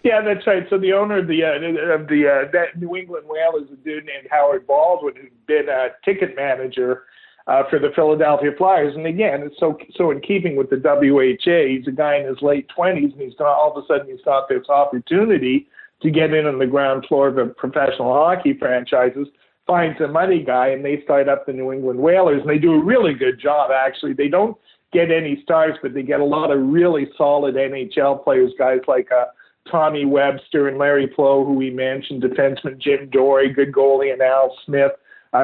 Yeah, that's right. So the owner of that New England Whalers is a dude named Howard Baldwin, who'd been a ticket manager for the Philadelphia Flyers. And again, it's so in keeping with the WHA. He's a guy in his late 20s, and all of a sudden he's got this opportunity to get in on the ground floor of a professional hockey franchises, finds a money guy, and they start up the New England Whalers. And they do a really good job, actually. They don't get any stars, but they get a lot of really solid NHL players, guys like Tommy Webster and Larry Plow, who we mentioned, defenseman Jim Dory, good goalie, and Al Smith,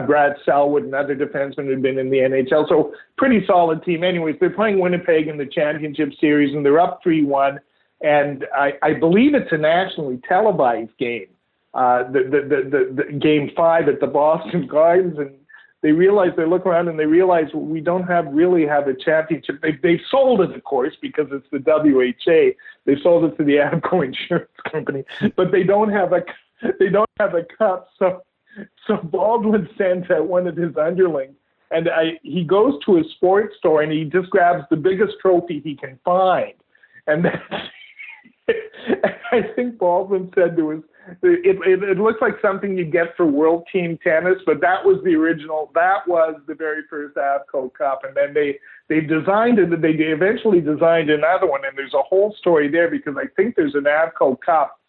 Brad Selwood, another defenseman who'd been in the NHL. So pretty solid team. Anyways, they're playing Winnipeg in the championship series, and they're up 3-1. And I believe it's a nationally televised game, the Game 5 at the Boston Gardens, and they look around and they realize we don't really have a championship. They've sold it, of course, because it's the WHA. They sold it to the Avco Insurance Company, but they don't have a cup. So Baldwin sends out one of his underlings, and he goes to a sports store and he just grabs the biggest trophy he can find, and I think Baldwin said it looks like something you get for World Team Tennis, but that was the original. That was the very first Avco Cup, and then they designed it. They eventually designed another one, and there's a whole story there because I think there's an Avco Cup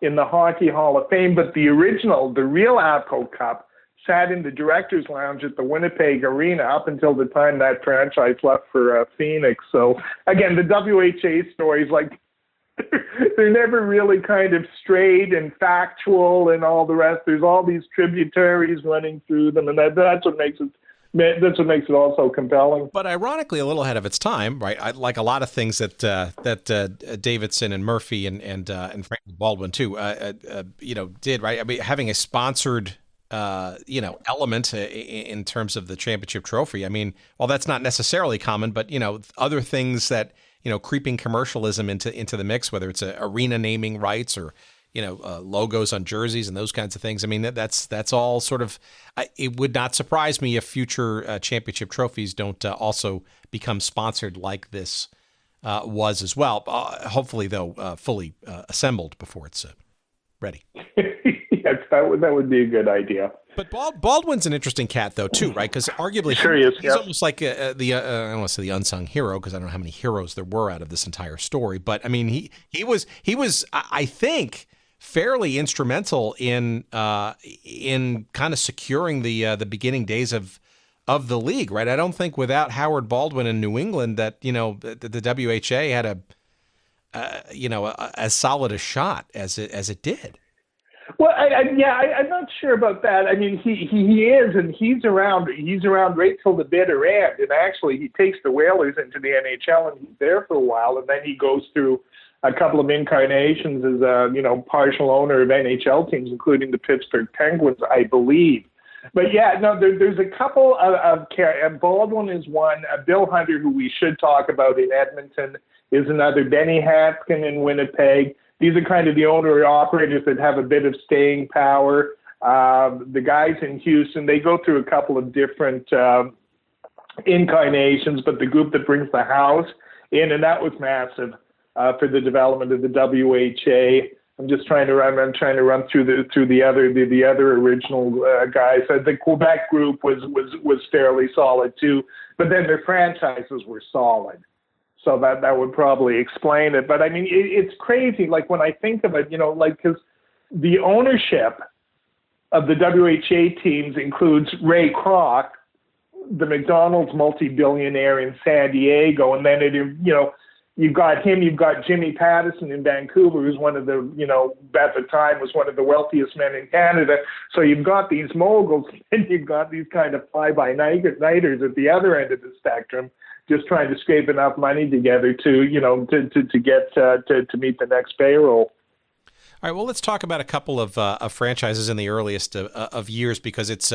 in the Hockey Hall of Fame, but the real Avco Cup sat in the director's lounge at the Winnipeg Arena up until the time that franchise left for Phoenix. So again, the WHA stories, like, they're never really kind of straight and factual and all the rest. There's all these tributaries running through them, and that's what makes it also compelling. But ironically, a little ahead of its time, right? Like a lot of things that Davidson and Murphy and frankly Baldwin too, did, right? I mean, having a sponsored element in terms of the championship trophy. I mean, well, that's not necessarily common, but other things that creeping commercialism into the mix, whether it's arena naming rights or logos on jerseys and those kinds of things. I mean, that's all sort of. It would not surprise me if future championship trophies don't also become sponsored like this was as well. Hopefully, though, fully assembled before it's ready. Yes, that would be a good idea. But Baldwin's an interesting cat, though, too, right? Because arguably, he's almost like I don't want to say the unsung hero, because I don't know how many heroes there were out of this entire story. But I mean, he was I think fairly instrumental in kind of securing the beginning days of the league, right? I don't think without Howard Baldwin in New England that the WHA had as solid a shot as it did. Well, I'm not sure about that. I mean, he is, and he's around right till the bitter end. And actually, he takes the Whalers into the NHL, and he's there for a while, and then he goes through a couple of incarnations as a partial owner of NHL teams, including the Pittsburgh Penguins, I believe. But yeah, no, there's a couple of Baldwin is one. Bill Hunter, who we should talk about in Edmonton, is another. Benny Hatskin in Winnipeg. These are kind of the owner-operators that have a bit of staying power. The guys in Houston, they go through a couple of different incarnations, but the group that brings the house in, and that was massive for the development of the WHA. I'm trying to run through the other original guys. The Quebec group was fairly solid too, but then their franchises were solid. So that would probably explain it. But I mean, it's crazy. Like when I think of it, because the ownership of the WHA teams includes Ray Kroc, the McDonald's multi-billionaire in San Diego, and then You've got him. You've got Jimmy Pattison in Vancouver, who's one of the, at the time was one of the wealthiest men in Canada. So you've got these moguls, and you've got these kind of fly-by-nighters at the other end of the spectrum, just trying to scrape enough money together to get to meet the next payroll. All right. Well, let's talk about a couple of franchises in the earliest of years, because it's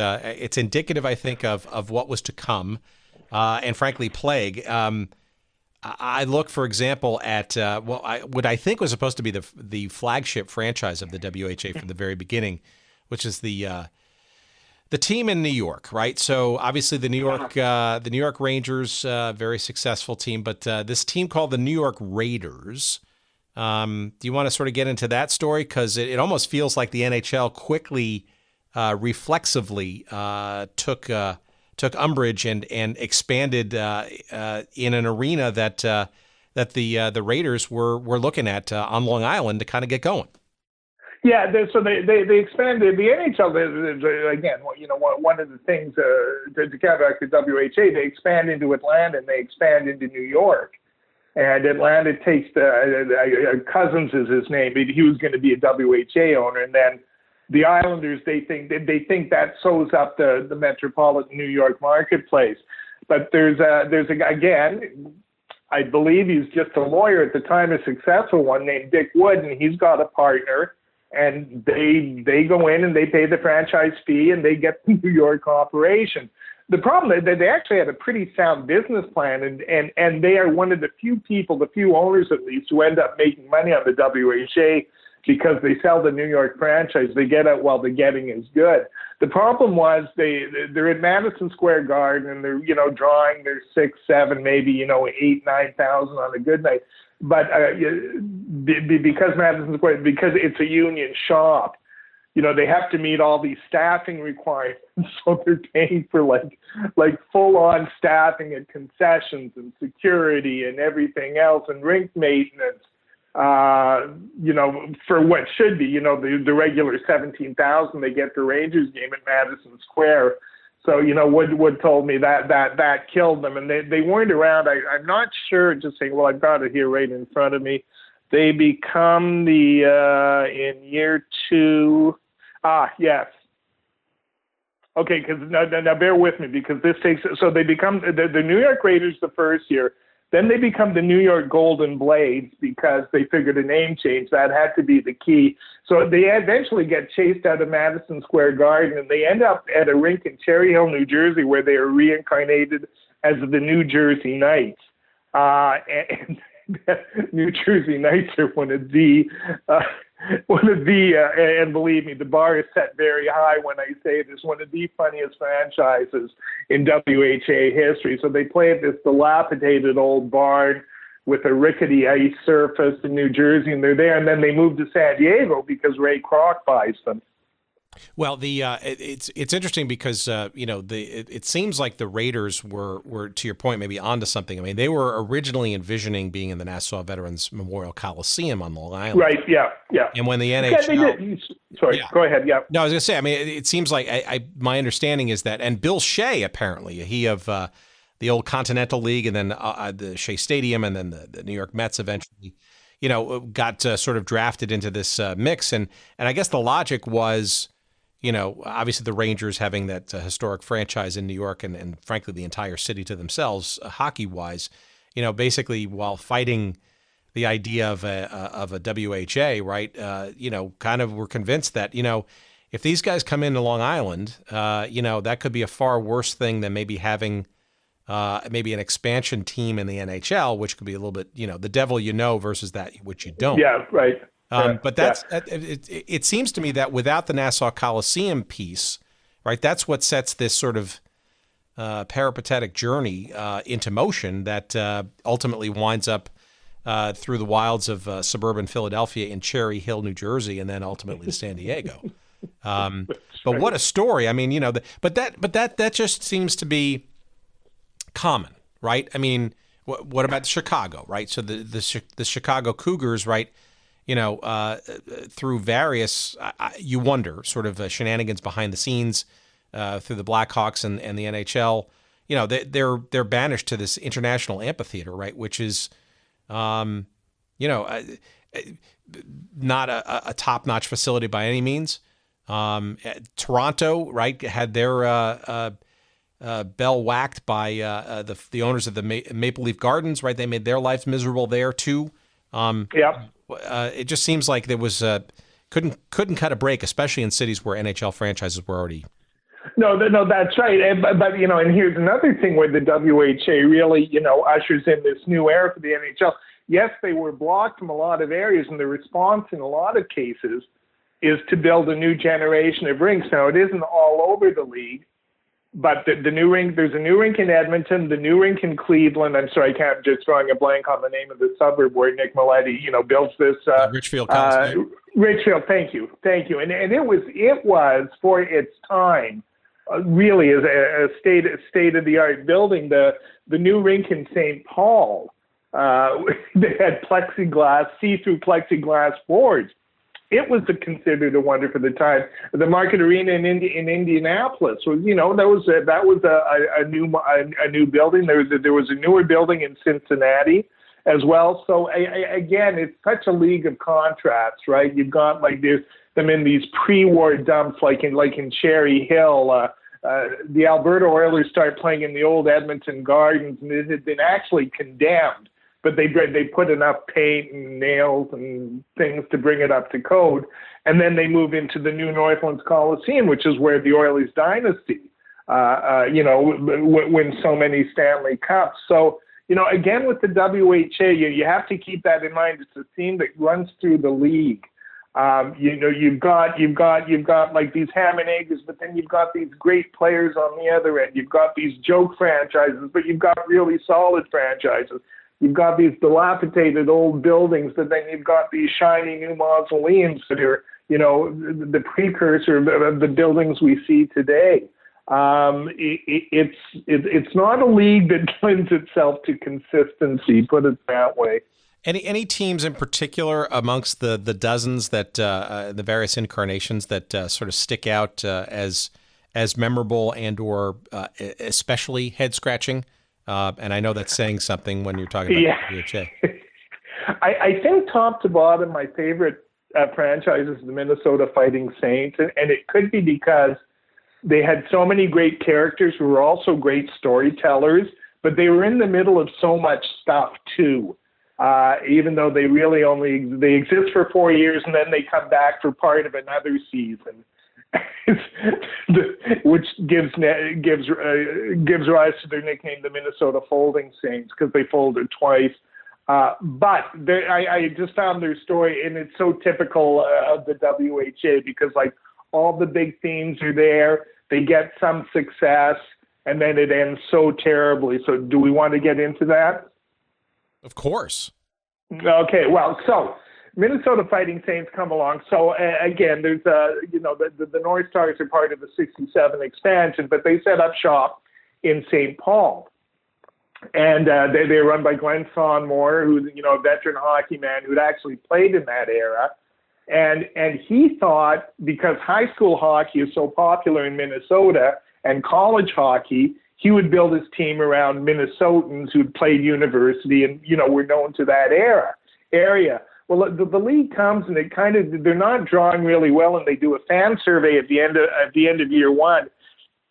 indicative, I think, of what was to come, and frankly, plague. I look, for example, at what I think was supposed to be the flagship franchise of the WHA from the very beginning, which is the team in New York, right? So obviously the New York Rangers, very successful team, but this team called the New York Raiders. Do you want to sort of get into that story? Because it almost feels like the NHL quickly, reflexively took umbrage and expanded in an arena that the Raiders were looking at on Long Island to kind of get going. Yeah, so they expanded the NHL. Again, one of the things to counteract the WHA, they expand into Atlanta and they expand into New York. And Atlanta takes Cousins is his name. He was going to be a WHA owner, and then the Islanders, they think that sews up the metropolitan New York marketplace. But there's again, I believe he's just a lawyer at the time, a successful one named Dick Wood, and he's got a partner, and they go in and they pay the franchise fee and they get the New York operation. The problem is that they actually had a pretty sound business plan, and they are one of the few people, the few owners at least, who end up making money on the WHA because they sell the New York franchise. They get out while the getting is good. The problem was they're at Madison Square Garden and they're drawing their 6, 7, maybe 8, 9,000 on a good night, but because Madison Square, because it's a union shop. They have to meet all these staffing requirements, so they're paying for like full-on staffing and concessions and security and everything else and rink maintenance, for what should be, the regular 17,000 they get for Rangers game at Madison Square. So, Wood told me that killed them, and they weren't around. I'm not sure, just saying, well, I've got it here right in front of me. They become in year 2. Yes. Okay, because now bear with me, because this takes, so they become the New York Raiders the first year, then they become the New York Golden Blades because they figured a name change, that had to be the key. So they eventually get chased out of Madison Square Garden, and they end up at a rink in Cherry Hill, New Jersey, where they are reincarnated as the New Jersey Knights. And New Jersey Knights are one of the, and believe me, the bar is set very high when I say this, one of the funniest franchises in WHA history. So they play at this dilapidated old barn with a rickety ice surface in New Jersey, and they're there, and then they move to San Diego because Ray Kroc buys them. Well, it's interesting because it seems like the Raiders were to your point maybe onto something. I mean, they were originally envisioning being in the Nassau Veterans Memorial Coliseum on Long Island, right? Yeah. And when the NHL, sorry, go ahead. Yeah. No, I was going to say. I mean, it seems like my understanding is that, and Bill Shea apparently, he of the old Continental League, and then the Shea Stadium, and then the New York Mets eventually, got sort of drafted into this mix, and I guess the logic was, obviously the Rangers having that historic franchise in New York and frankly the entire city to themselves, hockey-wise, basically while fighting the idea of a WHA, right? Kind of were convinced that, if these guys come into Long Island, that could be a far worse thing than maybe having maybe an expansion team in the NHL, which could be a little bit, the devil versus that which you don't. Yeah, right. But it seems to me that without the Nassau Coliseum piece, right, that's what sets this sort of peripatetic journey into motion that ultimately winds up through the wilds of suburban Philadelphia in Cherry Hill, New Jersey, and then ultimately to San Diego. But what a story! I mean, but that just seems to be common, right? I mean, what about Chicago, right? So the Chicago Cougars, right? Through various, you wonder, sort of shenanigans behind the scenes, through the Blackhawks and the NHL, they're banished to this international amphitheater, right? Which is, You know, not a top-notch facility by any means. Toronto, right, had their bell whacked by the owners of the Maple Leaf Gardens, right? They made their lives miserable there too. It just seems like there was couldn't cut a break, especially in cities where NHL franchises were already. No, that's right. But you know, and here's another thing where the WHA really, you know, ushers in this new era for the NHL. Yes, they were blocked from a lot of areas, and the response in a lot of cases is to build a new generation of rinks. Now, it isn't all over the league, but the new rink, there's a new rink in Edmonton, the new rink in Cleveland. I'm sorry, I can't, just drawing a blank on the name of the suburb where Nick Maletti, you know, builds this. Richfield. Richfield, thank you. And it was for its time, really is a state of the art building. The new rink in St. Paul, they had see-through plexiglass boards. It was considered a wonder for the time. The Market Arena in Indianapolis was, you know, that was a new building. There was a newer building in Cincinnati as well. So again, it's such a league of contrasts, right? You've got like them in these pre-war dumps, like in Cherry Hill. The Alberta Oilers start playing in the old Edmonton Gardens, and it had been actually condemned. But they put enough paint and nails and things to bring it up to code. And then they move into the new Northlands Coliseum, which is where the Oilers dynasty, win so many Stanley Cups. So, you know, again, with the WHA, you have to keep that in mind. It's a theme that runs through the league. You know, you've got like these ham and eggers, but then you've got these great players on the other end. You've got these joke franchises, but you've got really solid franchises. You've got these dilapidated old buildings, but then you've got these shiny new mausoleums that are, you know, the precursor of the buildings we see today. It's not a league that lends itself to consistency, put it that way. Any teams in particular amongst the dozens that the various incarnations that sort of stick out as memorable and or especially head scratching? And I know that's saying something when you're talking about WHA. I think top to bottom, my favorite franchise is the Minnesota Fighting Saints, and it could be because they had so many great characters who were also great storytellers, but they were in the middle of so much stuff too. Even though they really they exist for 4 years and then they come back for part of another season. Which gives rise to their nickname, the Minnesota Folding Saints, because they folded twice. But I just found their story, and it's so typical of the WHA because, like, all the big themes are there. They get some success, and then it ends so terribly. So do we want to get into that? Of course. Okay, well, so Minnesota Fighting Saints come along. So again, there's the North Stars are part of the '67 expansion, but they set up shop in St. Paul, and they're run by Glenn Sonmore, who's a veteran hockey man who'd actually played in that era, and he thought because high school hockey is so popular in Minnesota and college hockey, he would build his team around Minnesotans who'd played university and were known to that area. Well, the league comes and they're not drawing really well, and they do a fan survey at the end of year one,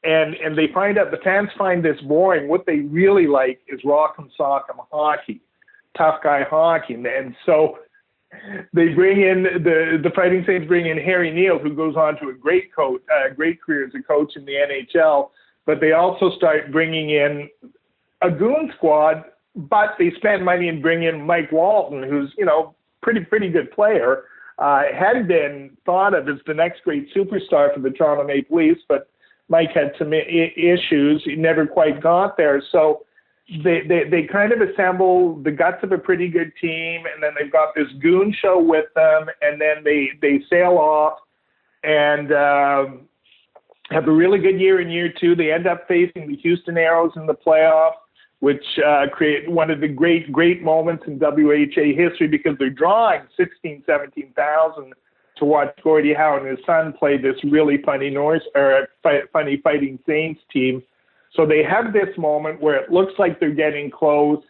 and they find out the fans find this boring. What they really like is rock'em sock'em hockey, tough guy hockey, and so they bring in the Fighting Saints bring in Harry Neal, who goes on to a great career as a coach in the NHL. But they also start bringing in a goon squad, but they spend money and bring in Mike Walton, who's pretty good player, had been thought of as the next great superstar for the Toronto Maple Leafs, but Mike had some issues. He never quite got there. So they kind of assemble the guts of a pretty good team, and then they've got this goon show with them, and then they sail off and have a really good year in year two. They end up facing the Houston Aeros in the playoffs, which create one of the great moments in WHA history because they're drawing 17,000 to watch Gordie Howe and his son play this really funny funny Fighting Saints team. So they have this moment where it looks like they're getting close,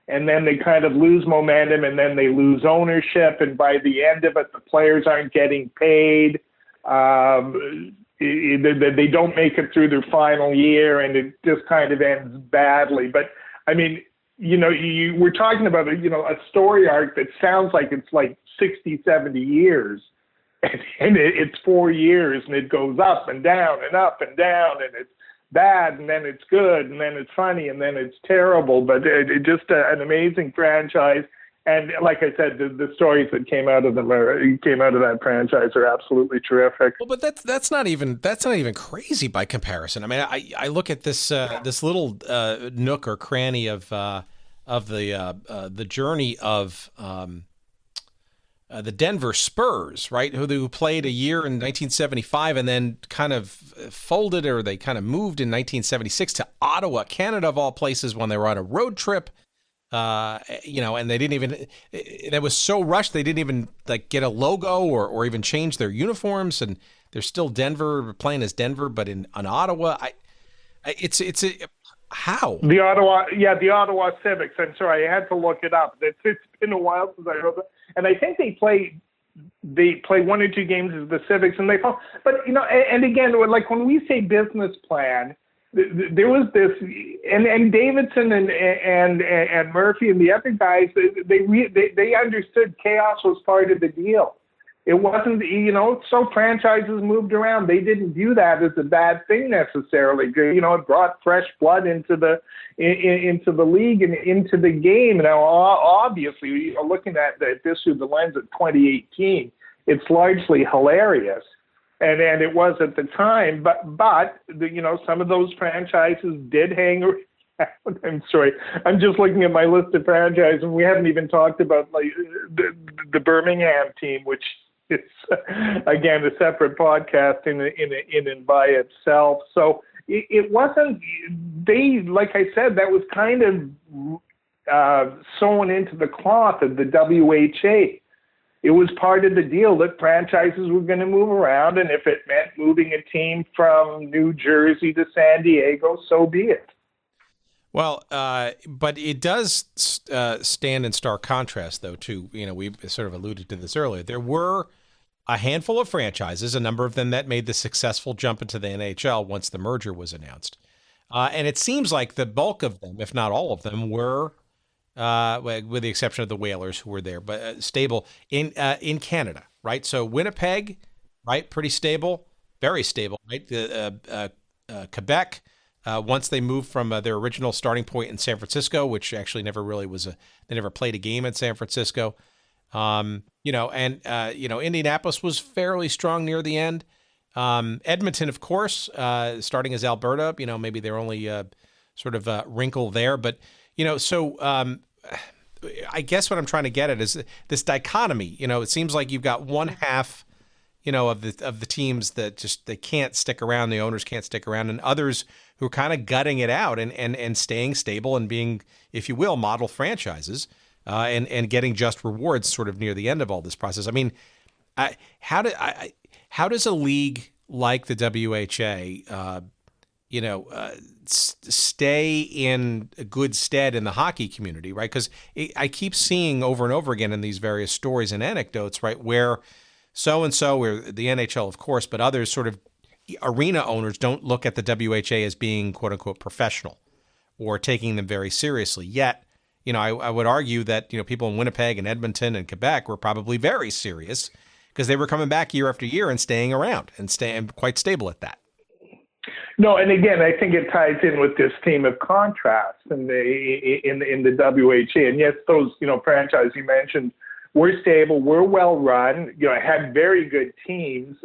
and then they kind of lose momentum, and then they lose ownership, and by the end of it, the players aren't getting paid. They don't make it through their final year, and it just kind of ends badly. But I mean, we're talking about a story arc that sounds like it's like 60, 70 years, and it's 4 years, and it goes up and down and up and down, and it's bad, and then it's good, and then it's funny, and then it's terrible. But it just an amazing franchise. And like I said, the stories that came out of that franchise are absolutely terrific. Well, but that's not even crazy by comparison. I mean, I look at this this little nook or cranny of the journey of the Denver Spurs, right? Who played a year in 1975 and then kind of folded, or they kind of moved in 1976 to Ottawa, Canada, of all places, when they were on a road trip. And they didn't even, it was so rushed, they didn't even like get a logo or even change their uniforms, and they're still Denver, playing as Denver, but on Ottawa. How? The Ottawa Civics. I'm sorry, I had to look it up. It's been a while since I wrote that. And I think they play 1 or 2 games as the Civics, and but and again, like when we say business plan, there was this, and Davidson and Murphy and the other guys, they understood chaos was part of the deal. It wasn't, so franchises moved around. They didn't view that as a bad thing necessarily. It brought fresh blood into the league and into the game. Now, obviously, looking at this through the lens of 2018, it's largely hilarious. And it was at the time, but some of those franchises did hang around. I'm sorry, I'm just looking at my list of franchises, and we haven't even talked about like the Birmingham team, which is again a separate podcast in and by itself. So it wasn't. Like I said, that was kind of sewn into the cloth of the WHA. It was part of the deal that franchises were going to move around, and if it meant moving a team from New Jersey to San Diego, so be it. Well, but it does stand in stark contrast, though, to, we sort of alluded to this earlier. There were a handful of franchises, a number of them that made the successful jump into the NHL once the merger was announced. And it seems like the bulk of them, if not all of them, were with the exception of the Whalers, who were there, but stable in Canada, right? So Winnipeg, right, pretty stable, very stable, right? Quebec, once they moved from their original starting point in San Francisco, which actually never really they never played a game in San Francisco, Indianapolis was fairly strong near the end. Edmonton, of course, starting as Alberta, maybe their only sort of wrinkle there, but I guess what I'm trying to get at is this dichotomy. It seems like you've got one half, of the teams that just they can't stick around, the owners can't stick around, and others who are kind of gutting it out and staying stable and being, if you will, model franchises, and getting just rewards sort of near the end of all this process. I mean, how does a league like the WHA stay in a good stead in the hockey community, right? Because I keep seeing over and over again in these various stories and anecdotes, right, where so-and-so, where the NHL, of course, but others sort of arena owners don't look at the WHA as being, quote-unquote, professional or taking them very seriously. Yet, I would argue that, people in Winnipeg and Edmonton and Quebec were probably very serious because they were coming back year after year and staying around and staying quite stable at that. No, and again, I think it ties in with this theme of contrast in the WHA. And yes, those franchises you mentioned were stable, were well run. Had very good teams.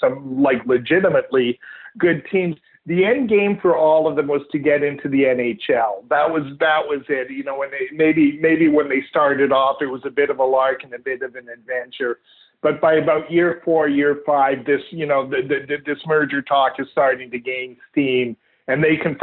Some like legitimately good teams. The end game for all of them was to get into the NHL. That was it. When when they started off, it was a bit of a lark and a bit of an adventure. But by about year 4, year 5, this this merger talk is starting to gain steam, and they can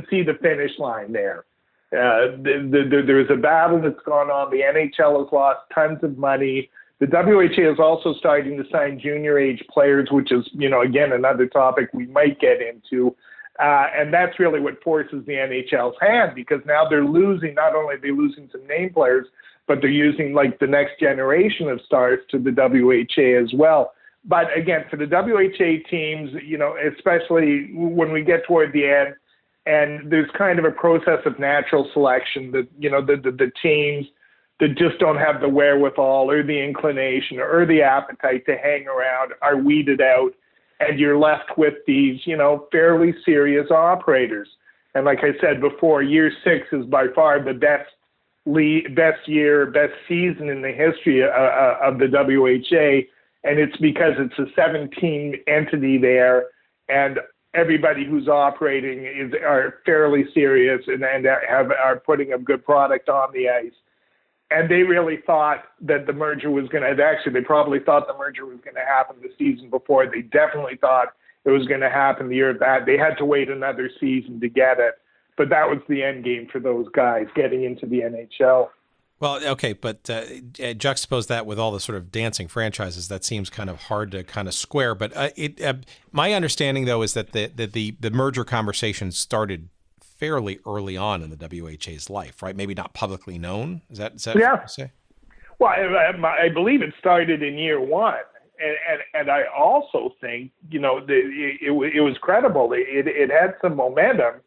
see the finish line there. There's a battle that's gone on. The NHL has lost tons of money. The WHA is also starting to sign junior age players, which is again another topic we might get into. And that's really what forces the NHL's hand, because now they're losing, not only are they losing some name players, but they're using like the next generation of stars to the WHA as well. But again, for the WHA teams, you know, especially when we get toward the end, and there's kind of a process of natural selection that, you know, the teams that just don't have the wherewithal or the inclination or the appetite to hang around are weeded out, and you're left with these, you know, fairly serious operators. And like I said before, year 6 is by far the best season in the history of the WHA, and it's because it's a 7-team entity there, and everybody who's operating are fairly serious and are putting a good product on the ice. And they really thought that the merger was going to, actually, they probably thought the merger was going to happen the season before. They definitely thought it was going to happen the year of that. They had to wait another season to get it. But that was the end game for those guys, getting into the NHL. Well, okay, but juxtapose that with all the sort of dancing franchises. That seems kind of hard to kind of square. But my understanding, though, is that the merger conversation started fairly early on in the WHA's life, right? Maybe not publicly known. Is that yeah. fair to say? Well, I believe it started in year 1. And I also think, you know, it was credible. It had some momentum.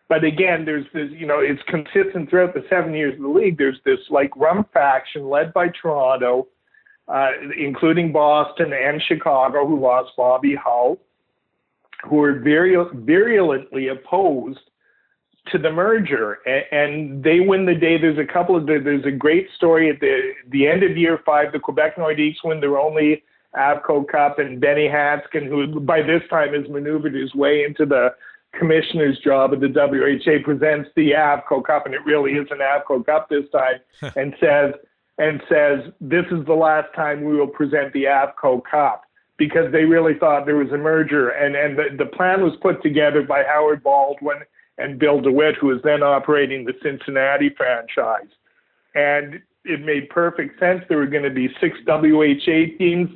But again, there's this, you know, it's consistent throughout the 7 years of the league. There's this like rum faction led by Toronto, including Boston and Chicago, who lost Bobby Hull, who are virulently opposed to the merger. And they win the day. There's a great story at the end of year 5. The Quebec Nordiques win their only Avco Cup, and Benny Hatskin, who by this time has maneuvered his way into the commissioner's job at the WHA, presents the Avco Cup, and it really is an Avco Cup this time, and says this is the last time we will present the Avco Cup, because they really thought there was a merger, and the plan was put together by Howard Baldwin and Bill DeWitt, who was then operating the Cincinnati franchise, and it made perfect sense. There were going to be 6 WHA teams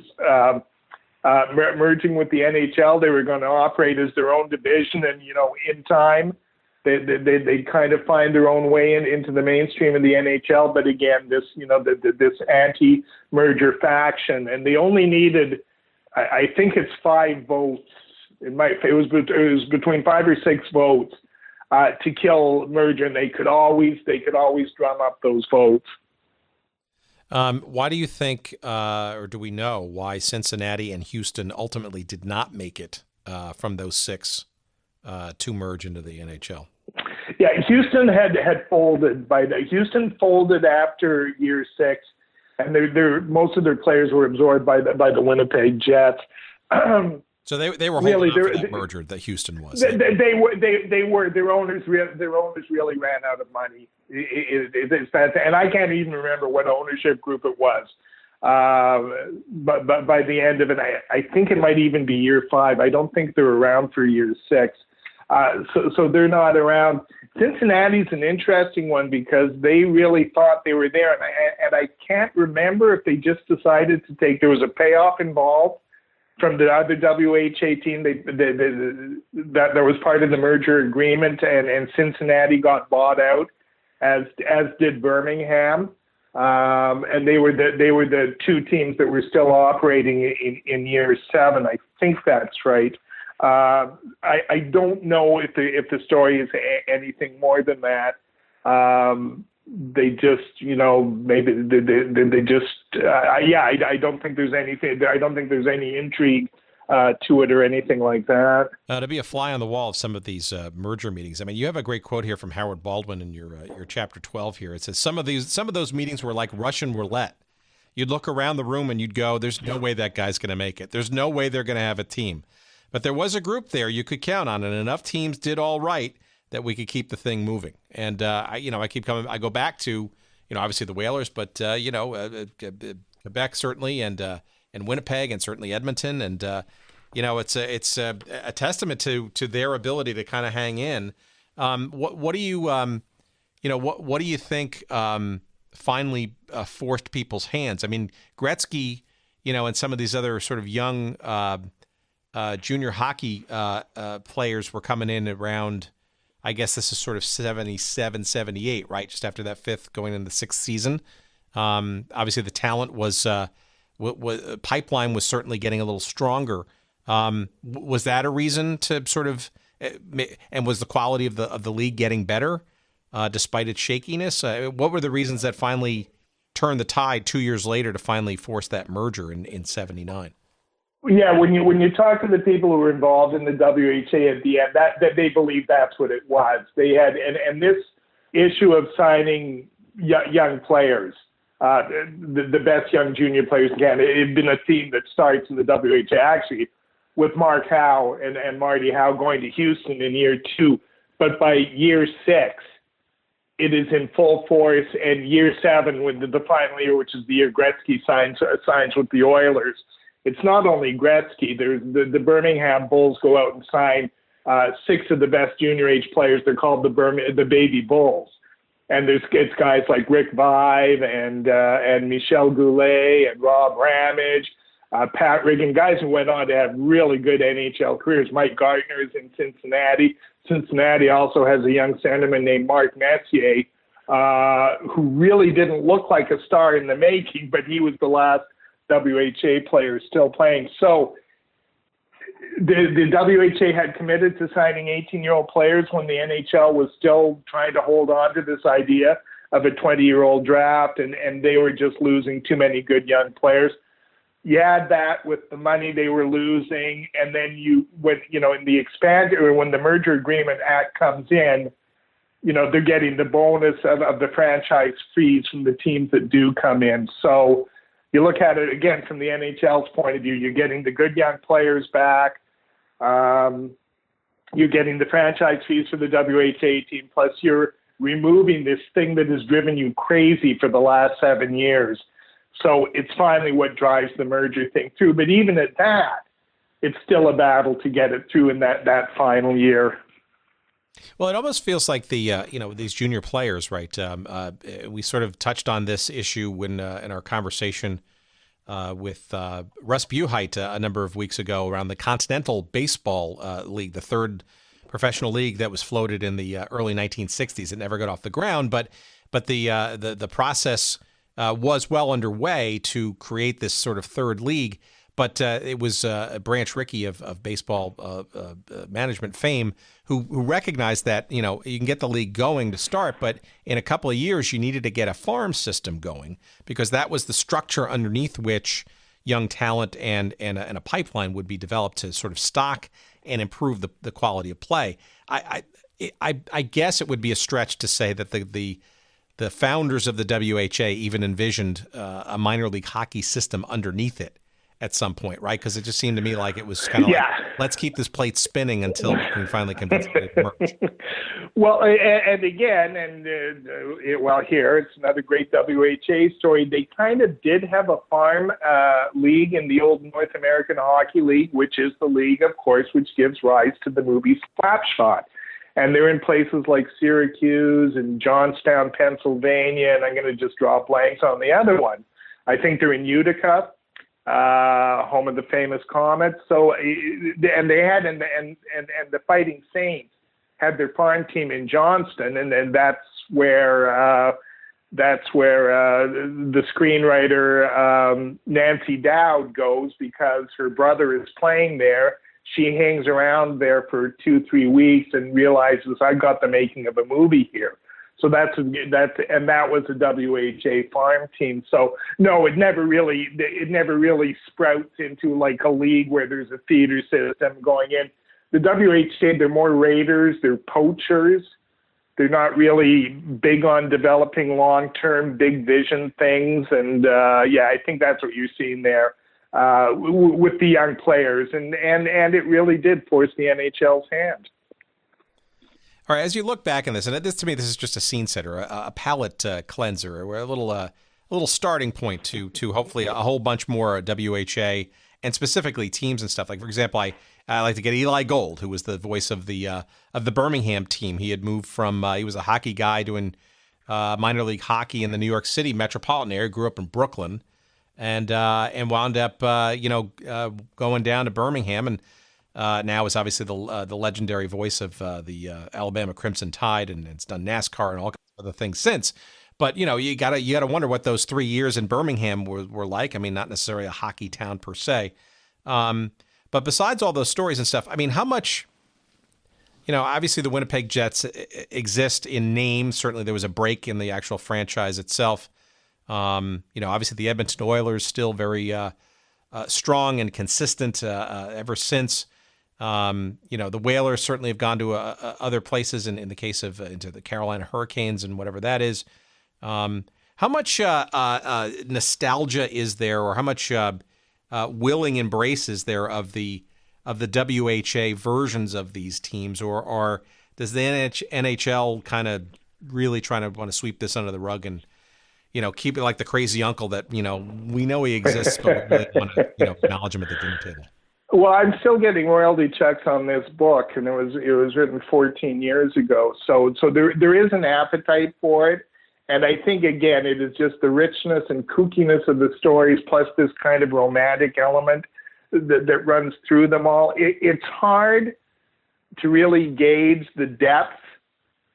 merging with the NHL. They were going to operate as their own division, and, you know, in time, they kind of find their own way into the mainstream of the NHL. But again, this, you know, this anti-merger faction, and they only needed, I think it's 5 votes. It was between 5 or 6 votes to kill merger, and they could always drum up those votes. Why do you think, or do we know why Cincinnati and Houston ultimately did not make it from those 6 to merge into the NHL? Yeah, Houston had folded. Houston folded after year 6, and most of their players were absorbed by the Winnipeg Jets. So they were holding on for that merger that Houston was. They were. Their owners really ran out of money. And I can't even remember what ownership group it was. But by the end of it, I think it might even be year 5. I don't think they're around for year 6. So they're not around. Cincinnati's an interesting one because they really thought they were there, and I can't remember if they just decided to take. There was a payoff involved from the other WHA team that was part of the merger agreement, and Cincinnati got bought out, as did Birmingham, and they were the 2 teams that were still operating in year 7. I think that's right. I don't know if the story is anything more than that. They just, you know, maybe they just, I don't think there's anything. I don't think there's any intrigue to it or anything like that. To be a fly on the wall of some of these merger meetings. I mean, you have a great quote here from Howard Baldwin in your chapter 12 here. It says some of those meetings were like Russian roulette. You'd look around the room and you'd go, "There's no way that guy's going to make it. There's no way they're going to have a team." But there was a group there you could count on, and enough teams did all right that we could keep the thing moving. And I keep coming. I go back to, you know, obviously the Whalers, but Quebec certainly, and Winnipeg, and certainly Edmonton, and it's a testament to their ability to kind of hang in. What do you what do you think finally forced people's hands? I mean, Gretzky, and some of these other sort of young junior hockey players were coming in around, I guess this is sort of 77, 78, right? Just after that fifth, going into the sixth season. Obviously, the talent was pipeline was certainly getting a little stronger. Was that a reason to sort of, and was the quality of the league getting better despite its shakiness? What were the reasons that finally turned the tide 2 years later to finally force that merger in 79? Yeah, when you talk to the people who were involved in the WHA at the end, that they believe that's what it was. They had and this issue of signing young players, the best young junior players again, it had been a theme that starts in the WHA actually with Mark Howe and Marty Howe going to Houston in year 2, but by year 6, it is in full force. And year 7, when the final year, which is the year Gretzky signs with the Oilers. It's not only Gretzky. There's the Birmingham Bulls go out and sign 6 of the best junior age players. They're called the Baby Bulls, and it's guys like Rick Vive and Michel Goulet and Rob Ramage, Pat Riggin, guys who went on to have really good NHL careers. Mike Gardner is in Cincinnati. Cincinnati also has a young centerman named Mark Messier, who really didn't look like a star in the making, but he was the last WHA players still playing. So the WHA had committed to signing 18-year-old players when the NHL was still trying to hold on to this idea of a 20-year-old draft, and they were just losing too many good young players. You add that with the money they were losing, and then in the expand or when the merger agreement act comes in, they're getting the bonus of the franchise fees from the teams that do come in. So you look at it again from the NHL's point of view, you're getting the good young players back. You're getting the franchise fees for the WHA team, plus you're removing this thing that has driven you crazy for the last 7 years. So it's finally what drives the merger thing through. But even at that, it's still a battle to get it through in that final year. Well, it almost feels like these junior players, right? We sort of touched on this issue when in our conversation with Russ Buchheit a number of weeks ago around the Continental Baseball League, the third professional league that was floated in the early 1960s. It never got off the ground, but the process was well underway to create this sort of third league. But it was Branch Rickey of baseball management fame who recognized that, you can get the league going to start, but in a couple of years you needed to get a farm system going because that was the structure underneath which young talent and a pipeline would be developed to sort of stock and improve the quality of play. I guess it would be a stretch to say that the founders of the WHA even envisioned a minor league hockey system underneath it at some point, right? Because it just seemed to me like it was kind of like, let's keep this plate spinning until we can finally convince it to merge. Well, and again, here, it's another great WHA story. They kind of did have a farm league in the old North American Hockey League, which is the league, of course, which gives rise to the movie Slapshot. And they're in places like Syracuse and Johnstown, Pennsylvania, and I'm going to just draw blanks on the other one. I think they're in Utica, home of the famous Comets. So, and they had and the Fighting Saints had their farm team in Johnston, and that's where the screenwriter Nancy Dowd goes because her brother is playing there. She hangs around there for 2-3 weeks and realizes I've got the making of a movie here. So that was a WHA farm team. So no, it never really sprouts into like a league where there's a theater system going in. The WHA, they're more raiders, they're poachers. They're not really big on developing long-term, big vision things. And I think that's what you're seeing there with the young players. And it really did force the NHL's hand. All right, as you look back on this, and this to me, this is just a scene setter, a palate cleanser, or a little starting point to hopefully a whole bunch more WHA and specifically teams and stuff. Like for example, I like to get Eli Gold, who was the voice of the Birmingham team. He had moved from he was a hockey guy doing minor league hockey in the New York City metropolitan area. Grew up in Brooklyn, and wound up going down to Birmingham and now is obviously the legendary voice of the Alabama Crimson Tide, and it's done NASCAR and all kinds of other things since. But you gotta wonder what those 3 years in Birmingham were like. I mean, not necessarily a hockey town per se, but besides all those stories and stuff, I mean, how much? Obviously the Winnipeg Jets exist in name. Certainly there was a break in the actual franchise itself. Obviously the Edmonton Oilers still very strong and consistent ever since. The Whalers certainly have gone to other places in the case of into the Carolina Hurricanes and whatever that is. How much nostalgia is there, or how much willing embrace is there of the WHA versions of these teams, or does the NHL kind of really trying to want to sweep this under the rug and keep it like the crazy uncle that we know he exists, but we really want to acknowledge him at the dinner table? Well, I'm still getting royalty checks on this book, and it was written 14 years ago. So there is an appetite for it, and I think again it is just the richness and kookiness of the stories, plus this kind of romantic element that runs through them all. It's hard to really gauge the depth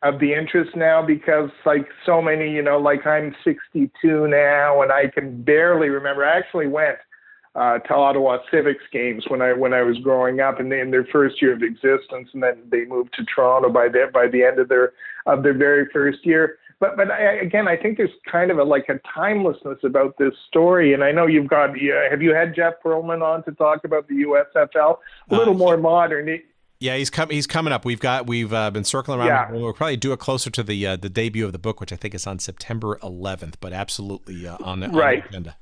of the interest now, because like so many, like I'm 62 now and I can barely remember. I actually went to Ottawa Civics games when I was growing up, and in their first year of existence, and then they moved to Toronto by the end of their very first year. But I think there's kind of a timelessness about this story. And I know have you had Jeff Pearlman on to talk about the USFL? A little more modern. Yeah, he's coming up. We've been circling around. Yeah. We'll probably do it closer to the debut of the book, which I think is on September 11th, but absolutely on the agenda.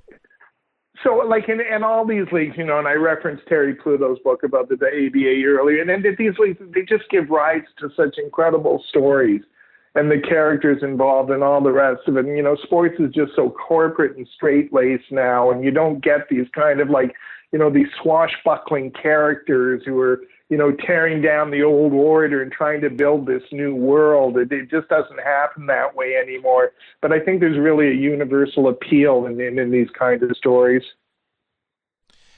So, in all these leagues, and I referenced Terry Pluto's book about the ABA earlier, and these leagues, they just give rise to such incredible stories and the characters involved and all the rest of it. And, sports is just so corporate and straight-laced now, and you don't get these kind of these swashbuckling characters who are, tearing down the old order and trying to build this new world. It just doesn't happen that way anymore. But I think there's really a universal appeal in these kinds of stories.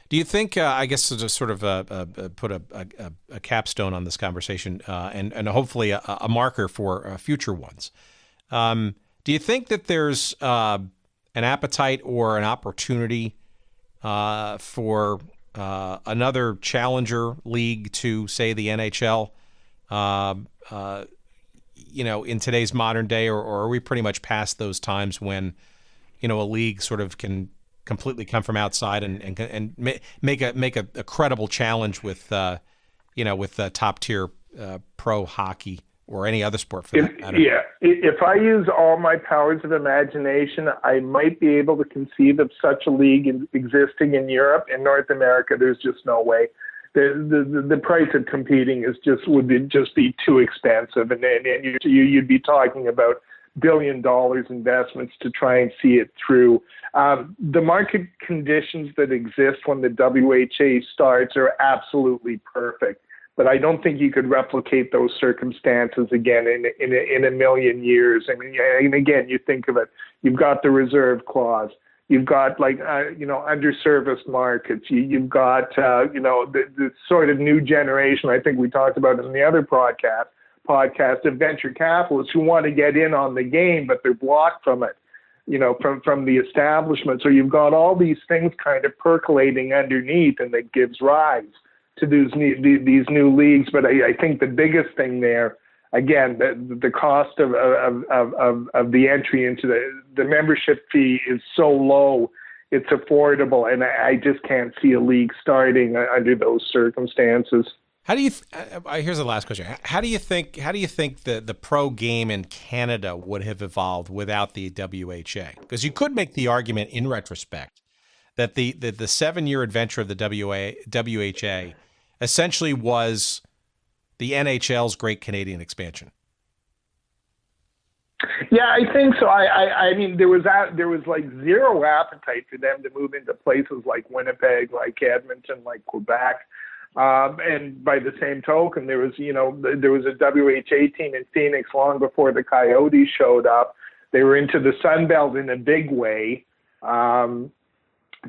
Do you think, I guess to sort of put a capstone on this conversation and hopefully a marker for future ones, do you think that there's an appetite or an opportunity for another challenger league to, say, the NHL, in today's modern day, or are we pretty much past those times when, a league sort of can completely come from outside and make a credible challenge with top tier pro hockey or any other sport for that matter? Yeah, if I use all my powers of imagination, I might be able to conceive of such a league existing in Europe. In North America, there's just no way. The price of competing would be too expensive, and you'd be talking about $1 billion investments to try and see it through. The market conditions that exist when the WHA starts are absolutely perfect, but I don't think you could replicate those circumstances again in a million years. I mean, and again, you think of it, you've got the reserve clause, you've got underserviced markets, you've got the sort of new generation. I think we talked about it in the other podcast of venture capitalists who want to get in on the game, but they're blocked from it, from the establishment. So you've got all these things kind of percolating underneath, and that gives rise to these new leagues. But I think the biggest thing there, again, the cost of the entry into the membership fee is so low, it's affordable, and I just can't see a league starting under those circumstances. How do you? Here's the last question. How do you think the pro game in Canada would have evolved without the WHA? Because you could make the argument in retrospect that the 7-year adventure of the WHA essentially was the NHL's Great Canadian Expansion. Yeah, I think so. I mean, there was like zero appetite for them to move into places like Winnipeg, like Edmonton, like Quebec. And by the same token, there was a WHA team in Phoenix long before the Coyotes showed up. They were into the Sun Belt in a big way.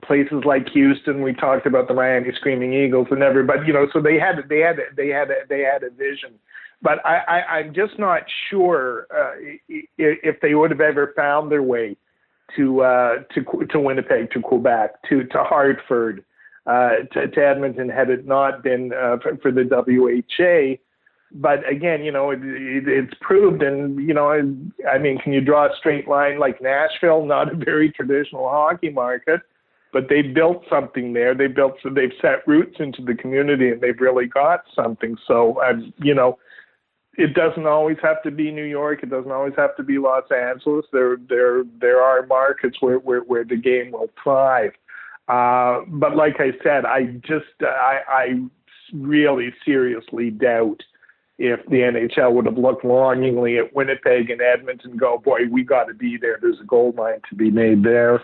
places like Houston. We talked about the Miami Screaming Eagles and everybody, so they had a vision. But I'm just not sure if they would have ever found their way to Winnipeg, to Quebec, to Hartford, to Edmonton, had it not been for the WHA. But again, it's proved, and can you draw a straight line like Nashville? Not a very traditional hockey market, but they built something there. They've set roots into the community, and they've really got something. So, it doesn't always have to be New York. It doesn't always have to be Los Angeles. There are markets where the game will thrive. But like I said, I really seriously doubt if the NHL would have looked longingly at Winnipeg and Edmonton and go, boy, we got to be there. There's a gold mine to be made there.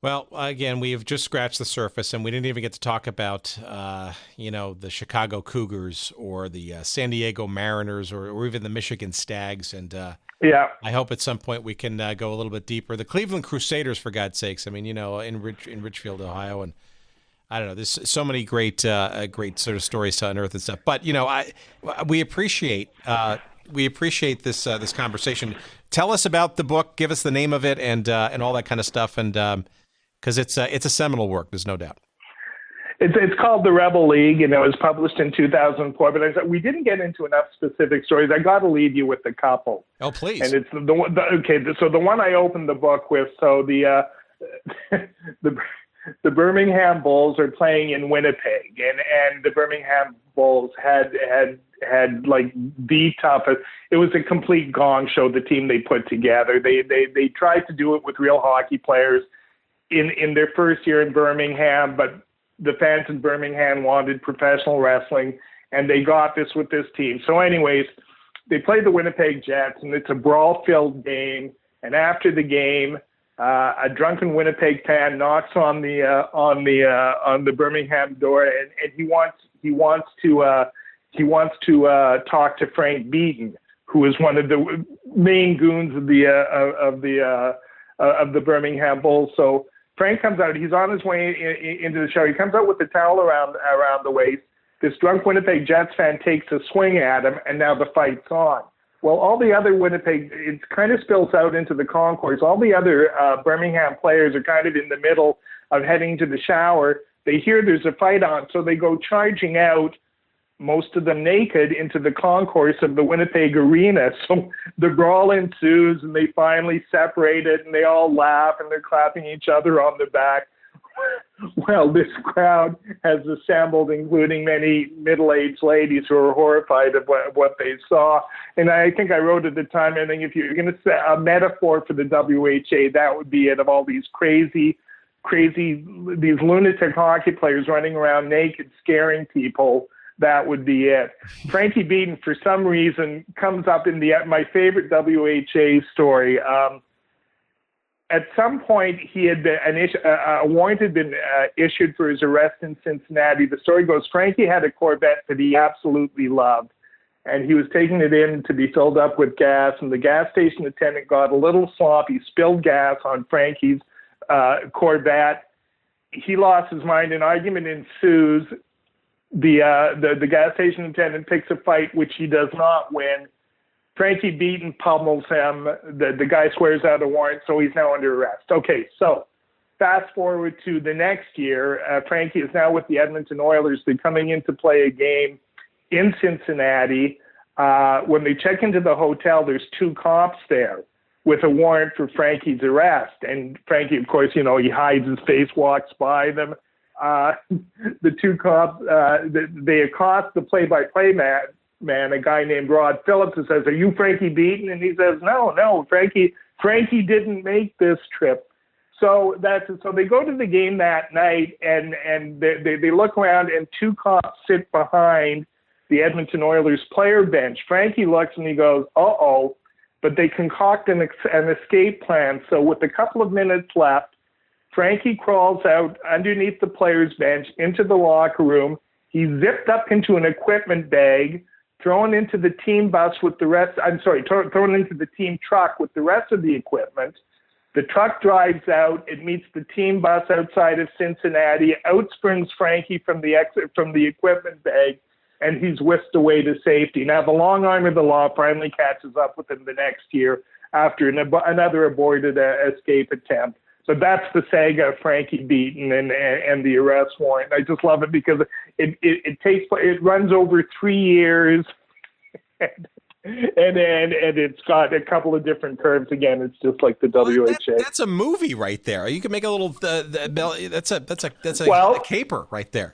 Well, again, we have just scratched the surface, and we didn't even get to talk about, the Chicago Cougars or the San Diego Mariners or even the Michigan Stags. And I hope at some point we can go a little bit deeper. The Cleveland Crusaders, for God's sakes. I mean, in Richfield, Ohio, and I don't know. There's so many great sort of stories to unearth and stuff. But we appreciate this conversation. Tell us about the book. Give us the name of it and all that kind of stuff. And because it's a seminal work, there's no doubt. It's called The Rebel League, and it was published in 2004. But we didn't get into enough specific stories. I got to leave you with a couple. Oh, please. And it's so the one I opened the book with. So the Birmingham Bulls are playing in Winnipeg, and the Birmingham Bulls had like the toughest. It was a complete gong show. The team they put together. They tried to do it with real hockey players in their first year in Birmingham, but the fans in Birmingham wanted professional wrestling, and they got this with this team. So anyways, they play the Winnipeg Jets, and it's a brawl-filled game. And after the game, a drunken Winnipeg fan knocks on the Birmingham door, and he wants to talk to Frank Beaton, who is one of the main goons of the Birmingham Bulls. So Frank comes out. He's on his way into the show. He comes out with the towel around the waist. This drunk Winnipeg Jets fan takes a swing at him, and now the fight's on. Well, all the other Winnipeg, it kind of spills out into the concourse. All the other Birmingham players are kind of in the middle of heading to the shower. They hear there's a fight on, so they go charging out, most of them naked, into the concourse of the Winnipeg arena. So the brawl ensues, and they finally separate it, and they all laugh, and they're clapping each other on the back. Well, this crowd has assembled, including many middle-aged ladies who are horrified of what they saw. And I think I wrote at the time, I think if you're going to say a metaphor for the WHA, that would be it, of all these crazy, these lunatic hockey players running around naked, scaring people. That would be it. Frankie Beaton, for some reason, comes up in my favorite WHA story. At some point, he had been a warrant had been issued for his arrest in Cincinnati. The story goes, Frankie had a Corvette that he absolutely loved, and he was taking it in to be filled up with gas, and the gas station attendant got a little sloppy, spilled gas on Frankie's Corvette. He lost his mind. An argument ensues. The gas station attendant picks a fight, which he does not win. Frankie Beaton pummels him. The guy swears out a warrant, so he's now under arrest. Okay, so fast forward to the next year. Frankie is now with the Edmonton Oilers. They're coming in to play a game in Cincinnati. When they check into the hotel, there's two cops there with a warrant for Frankie's arrest. And Frankie, of course, he hides his face, walks by them. The two cops, they accost the play-by-play man, a guy named Rod Phillips, who says, "Are you Frankie Beaton?" And he says, "No, Frankie didn't make this trip." So they go to the game that night, and they look around, and two cops sit behind the Edmonton Oilers player bench. Frankie looks and he goes, "Uh-oh," but they concoct an escape plan. So with a couple of minutes left, Frankie crawls out underneath the player's bench into the locker room. He's zipped up into an equipment bag, thrown into the team bus with the rest. Thrown into the team truck with the rest of the equipment. The truck drives out. It meets the team bus outside of Cincinnati. Out springs Frankie from the equipment bag, and he's whisked away to safety. Now, the long arm of the law finally catches up with him the next year after another aborted escape attempt. So that's the saga of Frankie Beaton and the arrest warrant. I just love it because it runs over 3 years, and it's got a couple of different curves. Again, it's just like the WHA. That's a movie right there. You can make a little. That's a caper right there.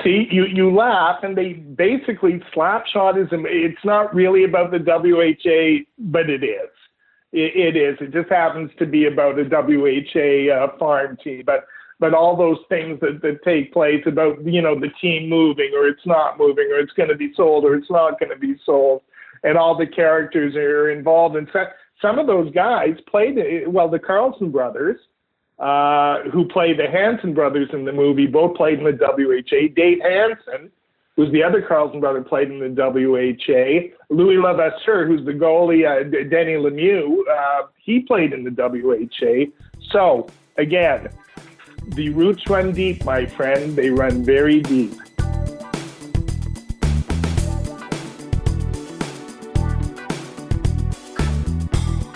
See, you laugh, and they basically Slapshot is. It's not really about the WHA, but it is. It is. It just happens to be about a WHA farm team, but all those things that take place about the team moving or it's not moving or it's going to be sold or it's not going to be sold, and all the characters are involved. In fact, some of those guys played the Carlson brothers, who play the Hanson brothers in the movie, both played in the WHA. Dave Hanson, who's the other Carlson brother, played in the WHA. Louis Levasseur, who's the goalie, Denny Lemieux, he played in the WHA. So, again, the roots run deep, my friend. They run very deep.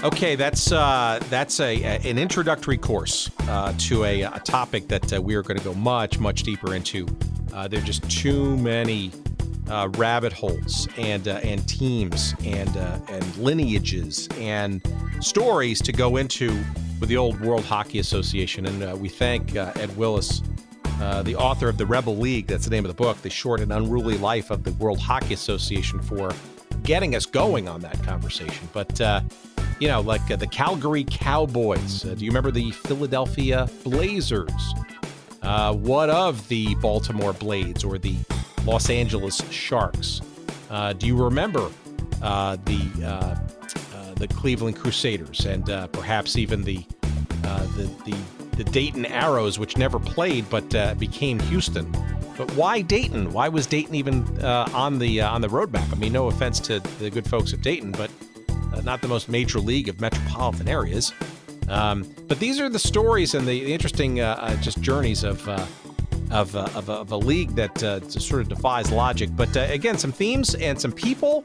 Okay, that's an introductory course to a topic that we are going to go much deeper into. There are just too many rabbit holes and teams and lineages and stories to go into with the old World Hockey Association. And we thank Ed Willis, the author of The Rebel League, that's the name of the book, The Short and Unruly Life of the World Hockey Association, for getting us going on that conversation. But, like the Calgary Cowboys. Do you remember the Philadelphia Blazers? What of the Baltimore Blades or the Los Angeles Sharks? Do you remember the Cleveland Crusaders and perhaps even the Dayton Arrows, which never played but became Houston? But why Dayton? Why was Dayton even on the roadmap? I mean, no offense to the good folks of Dayton, but not the most major league of metropolitan areas. But these are the stories and the interesting just journeys of a league that just sort of defies logic. But again, some themes and some people,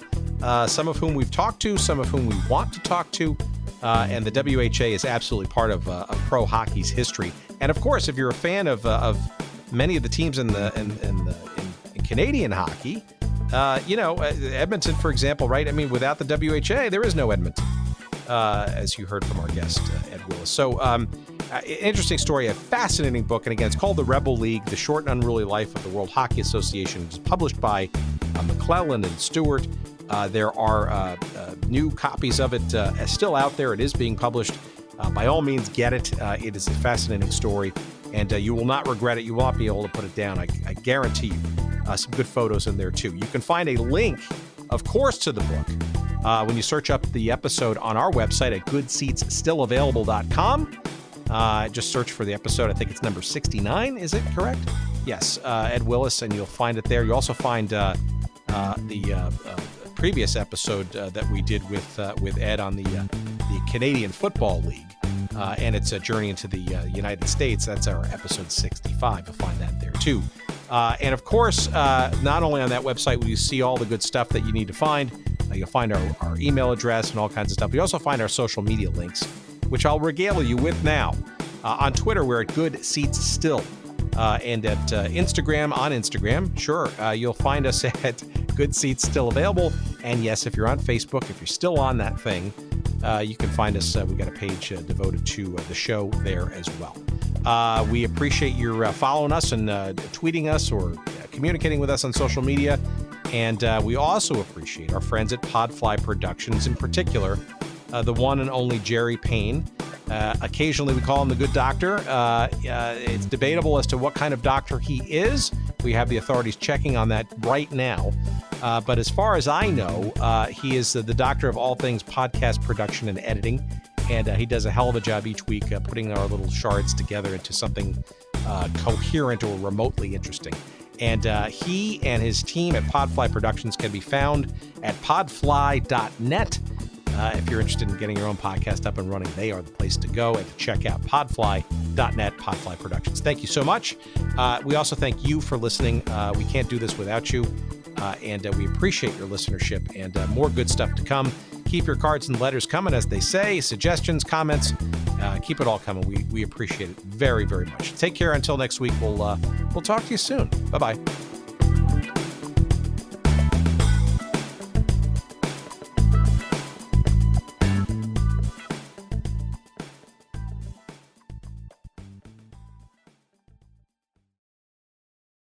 some of whom we've talked to, some of whom we want to talk to, and the WHA is absolutely part of pro hockey's history. And of course, if you're a fan of many of the teams in Canadian hockey, Edmonton, for example, right? I mean, without the WHA, there is no Edmonton, as you heard from our guest, Ed Willis. So, interesting story, a fascinating book. And again, it's called The Rebel League, The Short and Unruly Life of the World Hockey Association. It's published by McClellan and Stewart. There are new copies of it still out there. It is being published. By all means, get it. It is a fascinating story, and you will not regret it. You will not be able to put it down. I guarantee you. Some good photos in there, too. You can find a link, of course, to the book when you search up the episode on our website at goodseatsstillavailable.com. Just search for the episode. I think it's number 69. Is it correct? Yes, Ed Willis, and you'll find it there. You'll also find the previous episode that we did with Ed on the Canadian Football League, and it's a journey into the United States. That's our episode 65. You'll find that there, too. And of course, not only on that website will you see all the good stuff that you need to find, you'll find our email address and all kinds of stuff. But you also find our social media links, which I'll regale you with now. On Twitter, we're at Good Seats Still. And at Instagram, sure, you'll find us at Good Seats Still Available. And yes, if you're on Facebook, if you're still on that thing, you can find us. We've got a page devoted to the show there as well. We appreciate your following us and tweeting us or communicating with us on social media. And we also appreciate our friends at Podfly Productions, in particular, the one and only Jerry Payne. Occasionally we call him the Good Doctor. It's debatable as to what kind of doctor he is. We have the authorities checking on that right now. But as far as I know, he is the doctor of all things podcast production and editing. And he does a hell of a job each week putting our little shards together into something coherent or remotely interesting. And he and his team at Podfly Productions can be found at podfly.net. If you're interested in getting your own podcast up and running, they are the place to go, and to check out podfly.net, Podfly Productions. Thank you so much. We also thank you for listening. We can't do this without you, and we appreciate your listenership, and more good stuff to come. Keep your cards and letters coming, as they say, suggestions, comments. Keep it all coming. We appreciate it very, very much. Take care until next week. We'll talk to you soon. Bye-bye.